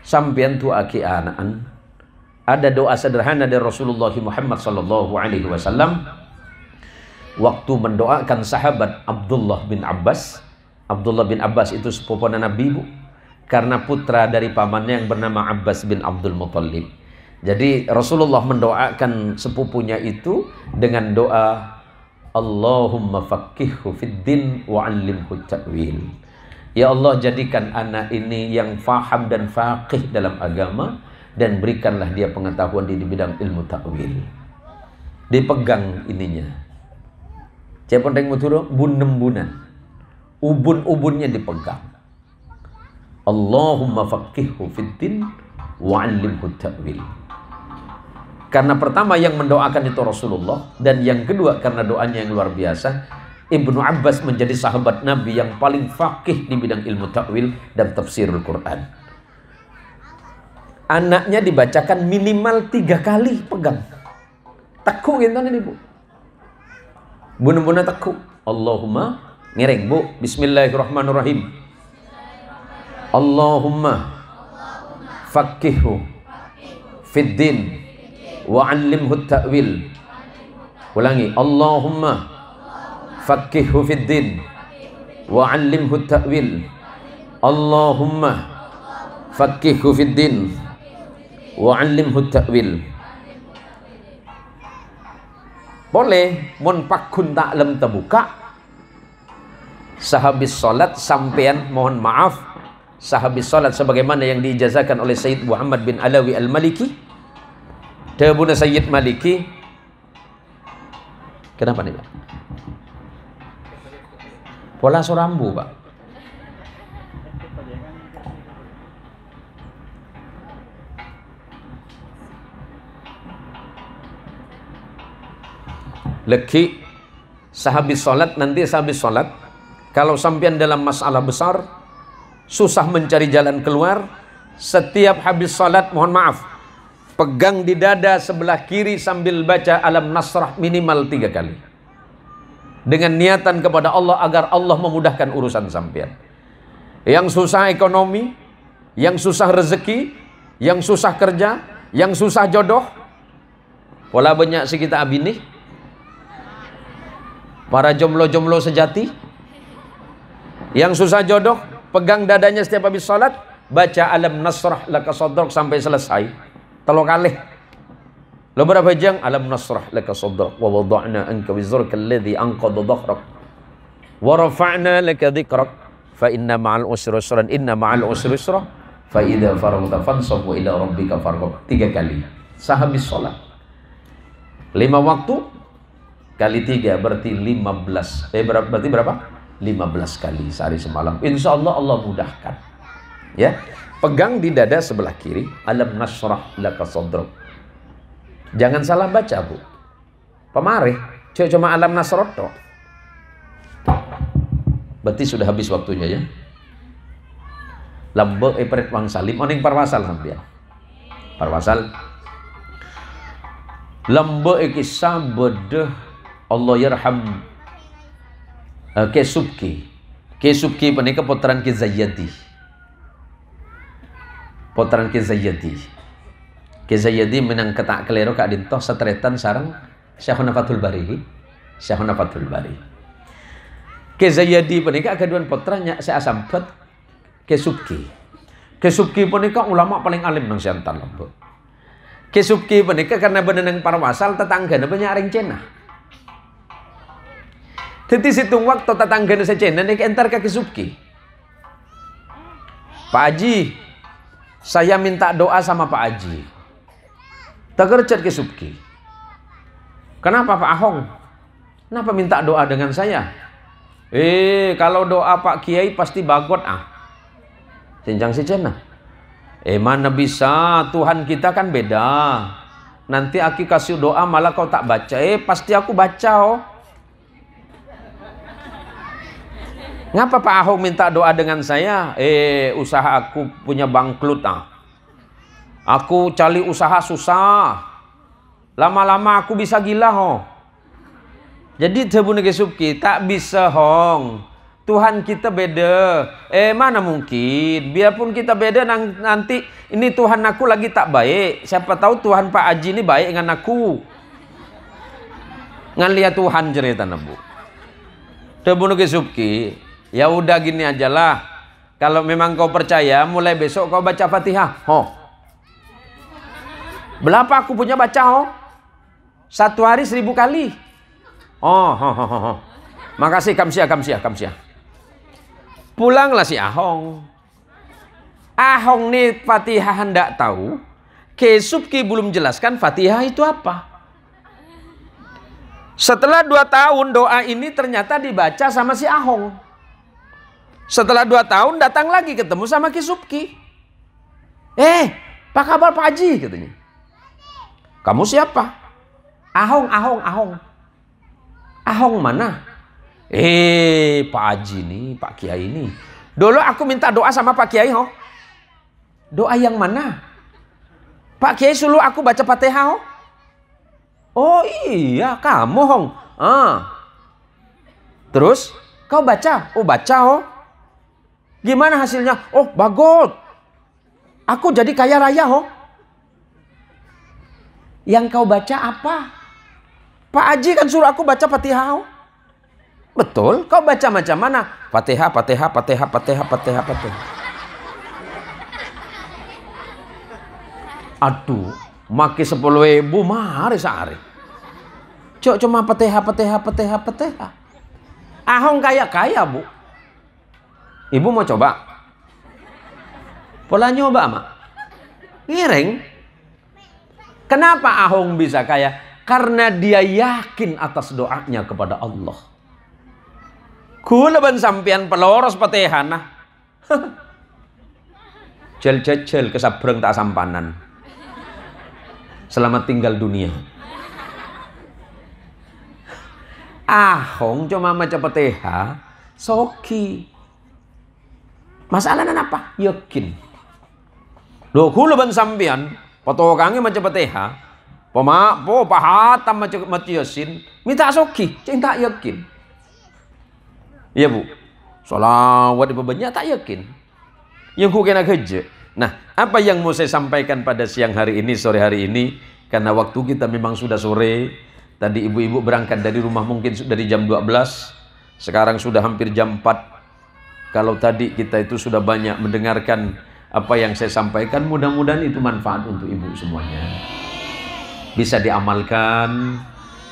Sampian tu aki anaan. Ada doa sederhana dari Rasulullah Muhammad sallallahu alaihi wasallam waktu mendoakan sahabat Abdullah bin Abbas. Abdullah bin Abbas itu sepupu Nabi, Bu. Karena putra dari pamannya yang bernama Abbas bin Abdul Muttalib. Jadi Rasulullah mendoakan sepupunya itu dengan doa Allahumma faqihhu fid din wa 'allimhu ta'wil. Ya Allah, jadikan anak ini yang faham dan faqih dalam agama dan berikanlah dia pengetahuan di bidang ilmu ta'wil. Dipegang ininya. Cepon reng muturo bunem-bunan. Ubun-ubunnya dipegang. Allahumma faqihhu fiddin wa'allimhu ta'wil. Karena pertama yang mendoakan itu Rasulullah, dan yang kedua karena doanya yang luar biasa, Ibnu Abbas menjadi sahabat Nabi yang paling faqih di bidang ilmu ta'wil dan tafsirul Quran. Anaknya dibacakan minimal 3 kali pegang. Tekuk gitu nih Bu. Buna-buna tekuk. Allahumma ngereng Bu. Bismillahirrahmanirrahim. Allahumma faqihhu fiddin wa'allimhu ta'wil. Ulangi. Allahumma faqihhu fiddin wa'allimhu ta'wil. Allahumma faqihhu fiddin wa'allimhu ta'wil. Boleh mun pakun taklem terbuka sahabis salat sampean, mohon maaf, sahabis salat sebagaimana yang diijazahkan oleh Sayyid Muhammad bin Alawi Al-Maliki. Tabuna Sayyid Maliki. Kenapa nih Pak? Pola sorambu Pak. Leki sahabis salat, nanti sahabis salat kalau sampean dalam masalah besar susah mencari jalan keluar, setiap habis salat mohon maaf pegang di dada sebelah kiri sambil baca Alam Nasrah minimal 3 kali dengan niatan kepada Allah agar Allah memudahkan urusan sampean. Yang susah ekonomi, yang susah rezeki, yang susah kerja, yang susah jodoh, pola banyak si kita abini, para jomblo-jomblo sejati yang susah jodoh, pegang dadanya setiap habis salat, baca Alam Nasrah laka sadrak sampai selesai. Telo kalih. Lo berapa jam? Alam Nasrah laka sadrak wa wada'na anka wizraka alladhi anqadha dhahrak wa rafa'na laka dhikrak fa inna ma'al usri yusran inna ma'al usri yusra fa idza faraghta fansab wa ila rabbika farghab. 3 kali sahabis salat. 5 waktu kali 3 berarti 15. Berarti berapa? 15 kali sehari semalam. Insya Allah Allah mudahkan. Ya, pegang di dada sebelah kiri Alam Nasrah laka sadrak. Jangan salah baca Bu. Pemarih cuma Alam Nasrah toh. Berarti sudah habis waktunya ya. Lambe epret wang salim oning parwasal sampean. Parwasal. Lambe kisah bedeh Allah yarham Kesubki. Kesubki panika potran Ki Zayyadi. Potran Ki Zayyadi. Ki Zayyadi menang ketak kelero kak dintoh setretan sareng Syekhuna Fathul Bari. Syekhuna Fathul Bari. Ki Zayyadi panika keduan potrannya saya sampat Kesubki. Kesubki panika ulama paling alim nang siantan lambe. Kesubki panika karena beneneng parwasal tetanggana banyak areng cenah. Teti situng waktu tetangga nasi cina nek entar ke Kesubki. Pak Haji, saya minta doa sama Pak Haji. Tegercet Kesubki. Kenapa Pak Ahong? Kenapa minta doa dengan saya? Kalau doa Pak Kiai pasti bagot ah. Cincang si cina. Mana bisa, Tuhan kita kan beda. Nanti aki kasih doa malah kau tak baca. Pasti aku baca oh. Ngapa Pak Ahok minta doa dengan saya? Usaha aku punya bangkrut ah. Aku cari usaha susah. Lama-lama aku bisa gila ho. Jadi Tabuna Kesubki tak bisa hong. Tuhan kita beda. Mana mungkin? Biarpun kita beda nanti ini Tuhan aku lagi tak baik. Siapa tahu Tuhan Pak Haji ini baik dengan aku. Ngan lihat Tuhan cerita Bu. Tabuna Kesubki. Ya udah gini aja lah. Kalau memang kau percaya, mulai besok kau baca Fatihah. Berapa aku punya baca ho? 1 hari 1000 kali. Makasih kamsiah. Pulanglah si Ahong. Ahong nih Fatihah hendak tahu. Kesubki belum jelaskan Fatihah itu apa. Setelah 2 tahun doa ini ternyata dibaca sama si Ahong. Setelah 2 tahun datang lagi ketemu sama Ki Subki. Apa kabar Pak Haji katanya. Kamu siapa? Ahong. Ahong mana? Pak Haji nih, Pak Kiai ini. Dulu aku minta doa sama Pak Kiai, ho. Doa yang mana? Pak Kiai suruh aku baca Fatihah, ho. Oh iya, kamu, Hong. Terus kau baca? Oh baca, ho. Gimana hasilnya? Oh bagus. Aku jadi kaya raya, ho. Yang kau baca apa? Pak Haji kan suruh aku baca Fatihah, ho. Betul, kau baca macam mana? Fatihah. Aduh, maki 10.000 mari sehari. Cuma Fatihah. Ahong kaya, Bu. Ibu mau coba? Pola nyoba, Mak. Ngiring. Kenapa Ahong bisa kaya? Karena dia yakin atas doanya kepada Allah. Kula ban sampean peloros Fatihana. Jel kesabreng tak sampanan. Selamat tinggal dunia. Ahong cuma maca Fatihah, soki. Masalahnya apa? Yakin. Loh kula ban sampean patokange maca Fatihah, pahatam maca Yasin, minta soki, cing tak yakin. Iya Bu, sholawat di banyak tak yakin. Yang ku kena kerja. Nah, apa yang mau saya sampaikan pada siang hari ini, sore hari ini, karena waktu kita memang sudah sore. Tadi ibu-ibu berangkat dari rumah mungkin dari jam 12, sekarang sudah hampir jam 4. Kalau tadi kita itu sudah banyak mendengarkan apa yang saya sampaikan, mudah-mudahan itu manfaat untuk ibu semuanya. Bisa diamalkan,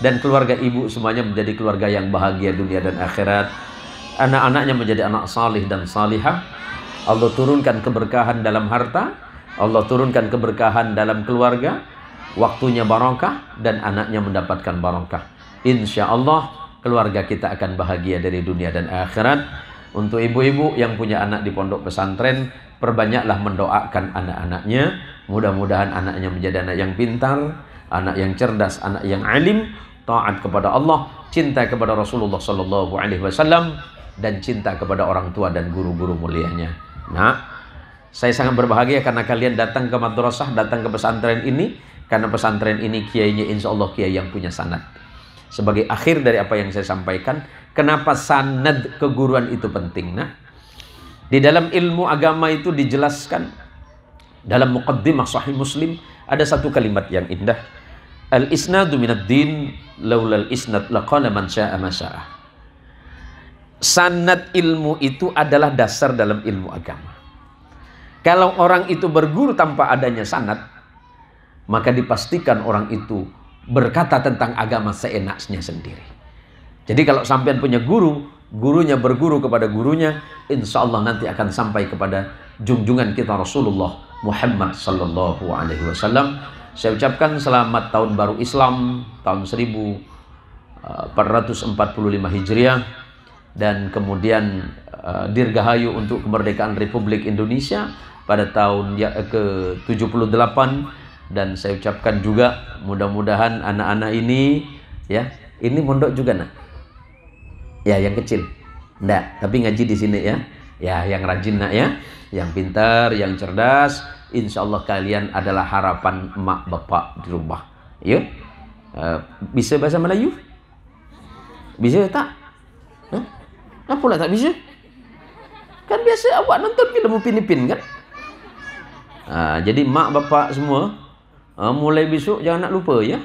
dan keluarga ibu semuanya menjadi keluarga yang bahagia dunia dan akhirat. Anak-anaknya menjadi anak salih dan salihah. Allah turunkan keberkahan dalam harta, Allah turunkan keberkahan dalam keluarga, waktunya barokah dan anaknya mendapatkan barokah. Insya Allah keluarga kita akan bahagia dari dunia dan akhirat. Untuk ibu-ibu yang punya anak di pondok pesantren, perbanyaklah mendoakan anak-anaknya. Mudah-mudahan anaknya menjadi anak yang pintar, anak yang cerdas, anak yang alim, taat kepada Allah, cinta kepada Rasulullah SAW, dan cinta kepada orang tua dan guru-guru mulianya. Nah, saya sangat berbahagia karena kalian datang ke madrasah, datang ke pesantren ini, karena pesantren ini kiainya insya Allah kiai yang punya sanad. Sebagai akhir dari apa yang saya sampaikan, kenapa sanad keguruan itu penting? Nah, di dalam ilmu agama itu dijelaskan dalam muqaddimah Sahih Muslim ada satu kalimat yang indah. Al-isnadu minad din laulal isnad laqala man syaa ma syaa. Sanad ilmu itu adalah dasar dalam ilmu agama. Kalau orang itu berguru tanpa adanya sanad, maka dipastikan orang itu berkata tentang agama seenaknya sendiri. Jadi kalau sampean punya guru, gurunya berguru kepada gurunya, insya Allah nanti akan sampai kepada junjungan kita Rasulullah Muhammad sallallahu alaihi wasallam. Saya ucapkan selamat tahun baru Islam tahun 1445 Hijriah, dan kemudian dirgahayu untuk kemerdekaan Republik Indonesia pada tahun ke-78. Dan saya ucapkan juga mudah-mudahan anak-anak ini, ya, ini mondok juga nak, ya yang kecil, enggak, tapi ngaji di sini ya, ya yang rajin nak ya, yang pintar, yang cerdas, insya Allah kalian adalah harapan emak bapak di rumah. Yuk, bisa bahasa Melayu? Bisa tak? Apa lah tak bisa? Kan biasa awak nonton film Upin Ipin kan? Jadi mak bapak semua, mulai besok jangan nak lupa ya.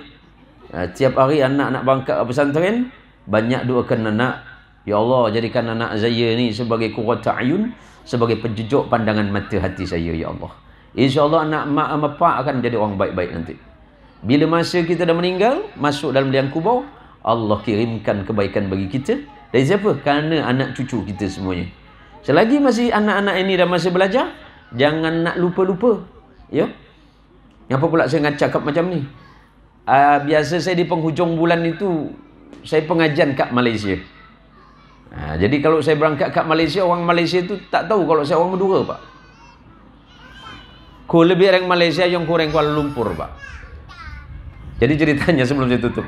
Tiap hari anak nak berangkat ke pesantren, banyak doakan anak, ya Allah jadikan anak saya ni sebagai qurratu ayun, sebagai penjejuk pandangan mata hati saya ya Allah. InsyaAllah anak mak bapak akan jadi orang baik-baik nanti. Bila masa kita dah meninggal, masuk dalam liang kubur, Allah kirimkan kebaikan bagi kita. Dari siapa? Kerana anak cucu kita semuanya. Selagi masih anak-anak ini dah masih belajar, jangan nak lupa-lupa ya. Apa pula saya nak cakap macam ni? Biasa saya di penghujung bulan itu saya pengajian kat Malaysia. Nah, jadi kalau saya berangkat ke Malaysia, orang Malaysia itu tak tahu kalau saya orang Madura, Pak. Ku lebih orang Malaysia yang kurang Kuala Lumpur, Pak. Jadi ceritanya sebelum saya tutup,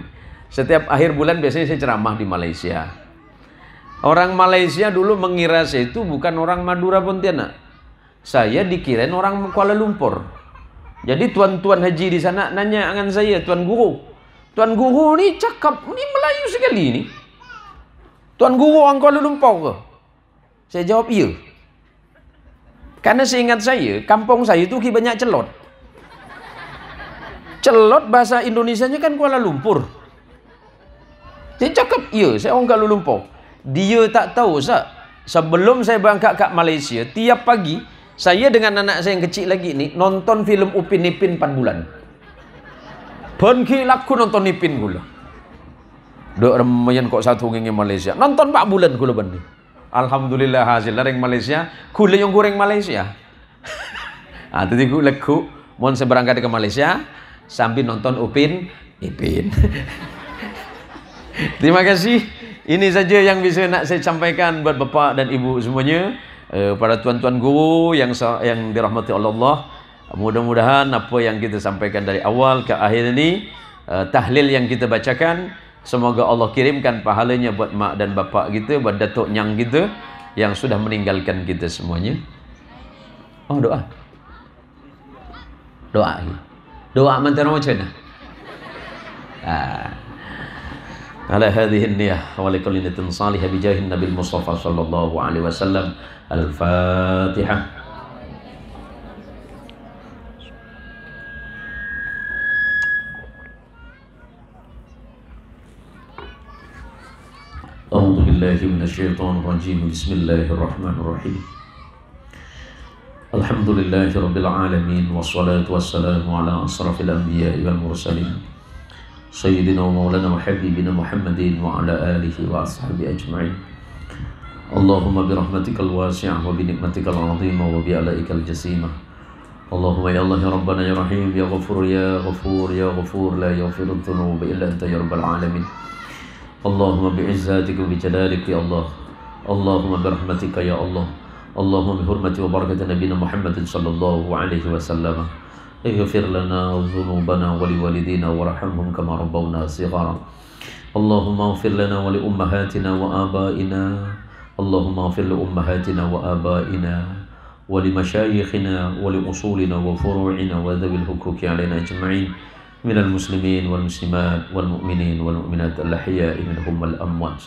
setiap akhir bulan biasanya saya ceramah di Malaysia. Orang Malaysia dulu mengira saya itu bukan orang Madura Pontianak. Saya dikirain orang Kuala Lumpur. Jadi tuan-tuan haji di sana nanya dengan saya, Tuan Guru ni cakap ni Melayu sekali ni. Tuan Guru orang Kuala Lumpur ke? Saya jawab iya. Karena seingat saya, kampung saya itu banyak celot. Celot bahasa Indonesianya kan Kuala Lumpur. Saya cakap iya, saya orang Kuala Lumpur. Dia tak tahu, sebelum saya berangkat ke Malaysia, tiap pagi saya dengan anak saya yang kecil lagi ni nonton filem Upin Ipin 4 bulan. Pergi laku nonton Ipin gula. Dok remayan kok satu ngenge Malaysia. Nonton 4 bulan gula bandi. Alhamdulillah hasil lareng Malaysia, gula yang goreng Malaysia. Ah tadi gula ku mau saya berangkat ke Malaysia sambil nonton Upin Ipin. Terima kasih. Ini saja yang bisa nak saya sampaikan buat Bapak dan Ibu semuanya. Para tuan-tuan guru yang dirahmati Allah. Mudah-mudahan apa yang kita sampaikan dari awal ke akhir ini, tahlil yang kita bacakan, semoga Allah kirimkan pahalanya buat mak dan bapak kita, buat datuk nyang kita yang sudah meninggalkan kita semuanya. Oh, doa. Doa. Doa mantan macam mana? Ala hadhihi an-niyah wa likulli niyatin salihah bi jahin Nabil Mustafa sallallahu alaihi wasallam. Al-Fatihah. A'udzu billahi minasyaitonir rajim. Bismillahirrahmanirrahim. Alhamdulillahirabbil alamin wassalatu wassalamu ala asrafil anbiya'i wal mursalin sayyidina wa maulana wa habibina Muhammadin wa ala alihi wa ashabihi ajma'in. Allahumma bi rahmatikal wasi'ah wa bi nikmatikal 'azimah wa bi alaikal jasimah. Allahumma ya Allah ya Rabbana ya Rahim ya Ghafur ya Ghafur ya Ghafur la yaghfirudz dzunuba illa anta ya rabbal alamin. Allahumma bi'izzatika wa bijalalika ya Allah. Allahumma birahmatika ya Allah. Allahumma bihurmati wa barakati nabiyina Muhammadin sallallahu alaihi wasallam. Ighfir lana dhunubana wa liwalidina warhamhum kama rabbawna shighara. Allahumma ighfir lana wa li ummahatina wa abaina. Allahumma ighfir li ummahatina wa abaina wa li masyayikhina wa li usulina wa furu'ina wa dhawil huquqi alaina ajma'in. من المسلمين والمسلمات والمؤمنين والمؤمنات الأحياء منهم والأموات.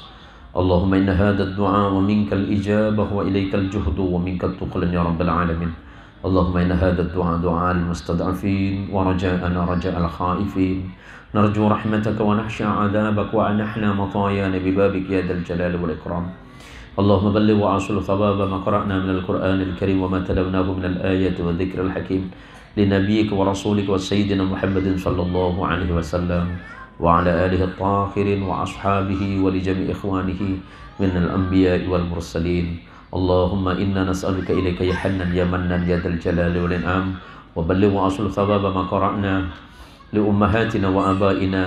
اللهم إن هذا الدعاء ومنك الإجابة وإليك الجهد ومنك التقل يا رب العالمين. اللهم إن هذا الدعاء دعاء المستضعفين ورجاءنا رجاء الخائفين. نرجو رحمتك ونخشى عذابك وأنحنا مطايانا ببابك يا ذا الجلال والإكرام. اللهم بلغ وأصل ثواب ما قرأنا من القرآن الكريم وما تلوناه من الآيات والذكر الحكيم لنبيك ورسولك وسيدنا محمد صلى الله عليه وسلم وعلى آله الطاهرين وأصحابه ولجميع إخوانه من الأنبياء والمرسلين. اللهم إنا نسألك إليك يا حنان يا منان يا ذا الجلال والإنعام. وبلغ وأصل ثواب ما قرأنا لأمهاتنا وآبائنا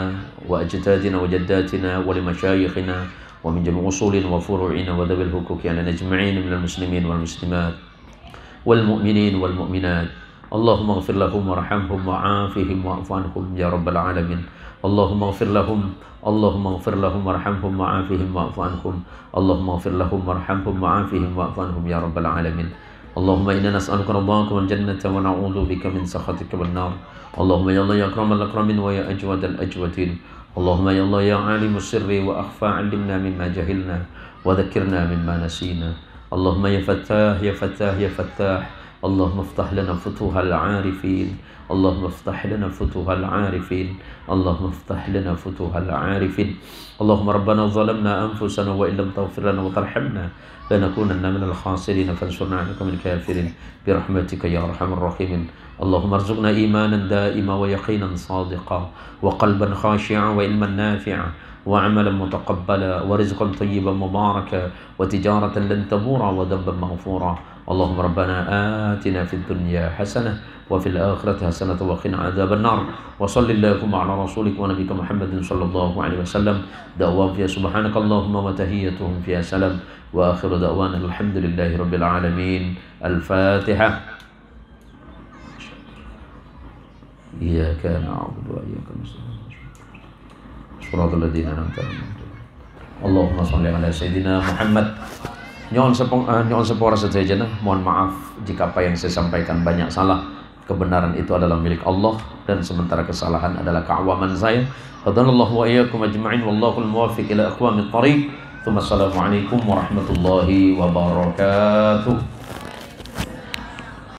وأجدادنا وجداتنا ولمشايخنا ومن جميع أصول وفروعنا وذوي الحقوق علينا أجمعين من المسلمين والمسلمات والمؤمنين والمؤمنات. اللهم اغفر لهم وارحمهم وعافهم واعف عنهم يا رب العالمين. اللهم اغفر لهم وارحمهم وعافهم واعف عنهم. اللهم اغفر لهم وارحمهم وعافهم واعف عنهم يا رب العالمين. اللهم إنا نسألك رضاك والجنة ونعوذ بك من سخطك والنار. اللهم يا الله يا أكرم الأكرمين ويا أجود الأجودين. اللهم يا الله يا عالم السر وأخفى علمنا مما جهلنا وذكرنا مما نسينا. اللهم يا فتاح يا فتاح يا فتاح. اللهم افتح لنا فتوح العارفين. اللهم افتح لنا فتوح العارفين. اللهم افتح لنا فتوح العارفين. اللهم ربنا ظلمنا أنفسنا وإن لم تغفر لنا وترحمنا لنكونن من الخاسرين فانصرنا على القوم الكافرين برحمتك يا أرحم الراحمين. اللهم ارزقنا إيمانا دائما ويقينا صادقا وقلبا خاشعا وعلما نافعا وعملا متقبلا ورزقا طيبا مباركا وتجارة لن تبورا وذنبا مغفورا. اللهم ربنا آتنا في الدنيا حسنة wa fil akhirati hasanatan wa qina adzabannar. Wa sallallahu ala rasulika wa nabiyyika Muhammadin sallallahu alaihi wasallam. Da'wa fiya subhanakallahumma wa tahiyyatuhum fiya salam. Wa akhiru da'wana alhamdulillahi rabbil alamin. Al-Fatihah. Iyyaka na'budu wa iyyaka nasta'in. Shiratal ladzina an'amta 'alaihim. Allahumma shalli ala sayyidina Muhammad. Nyon sepora sedaya, mohon maaf jika apa yang saya sampaikan banyak salah. Kebenaran itu adalah milik Allah dan sementara kesalahan adalah keawaman saya. Hadanallahu wa iyyakum ajma'in wallahu al-muwaffiq ila aqwamit thariq. Assalamualaikum warahmatullahi wabarakatuh.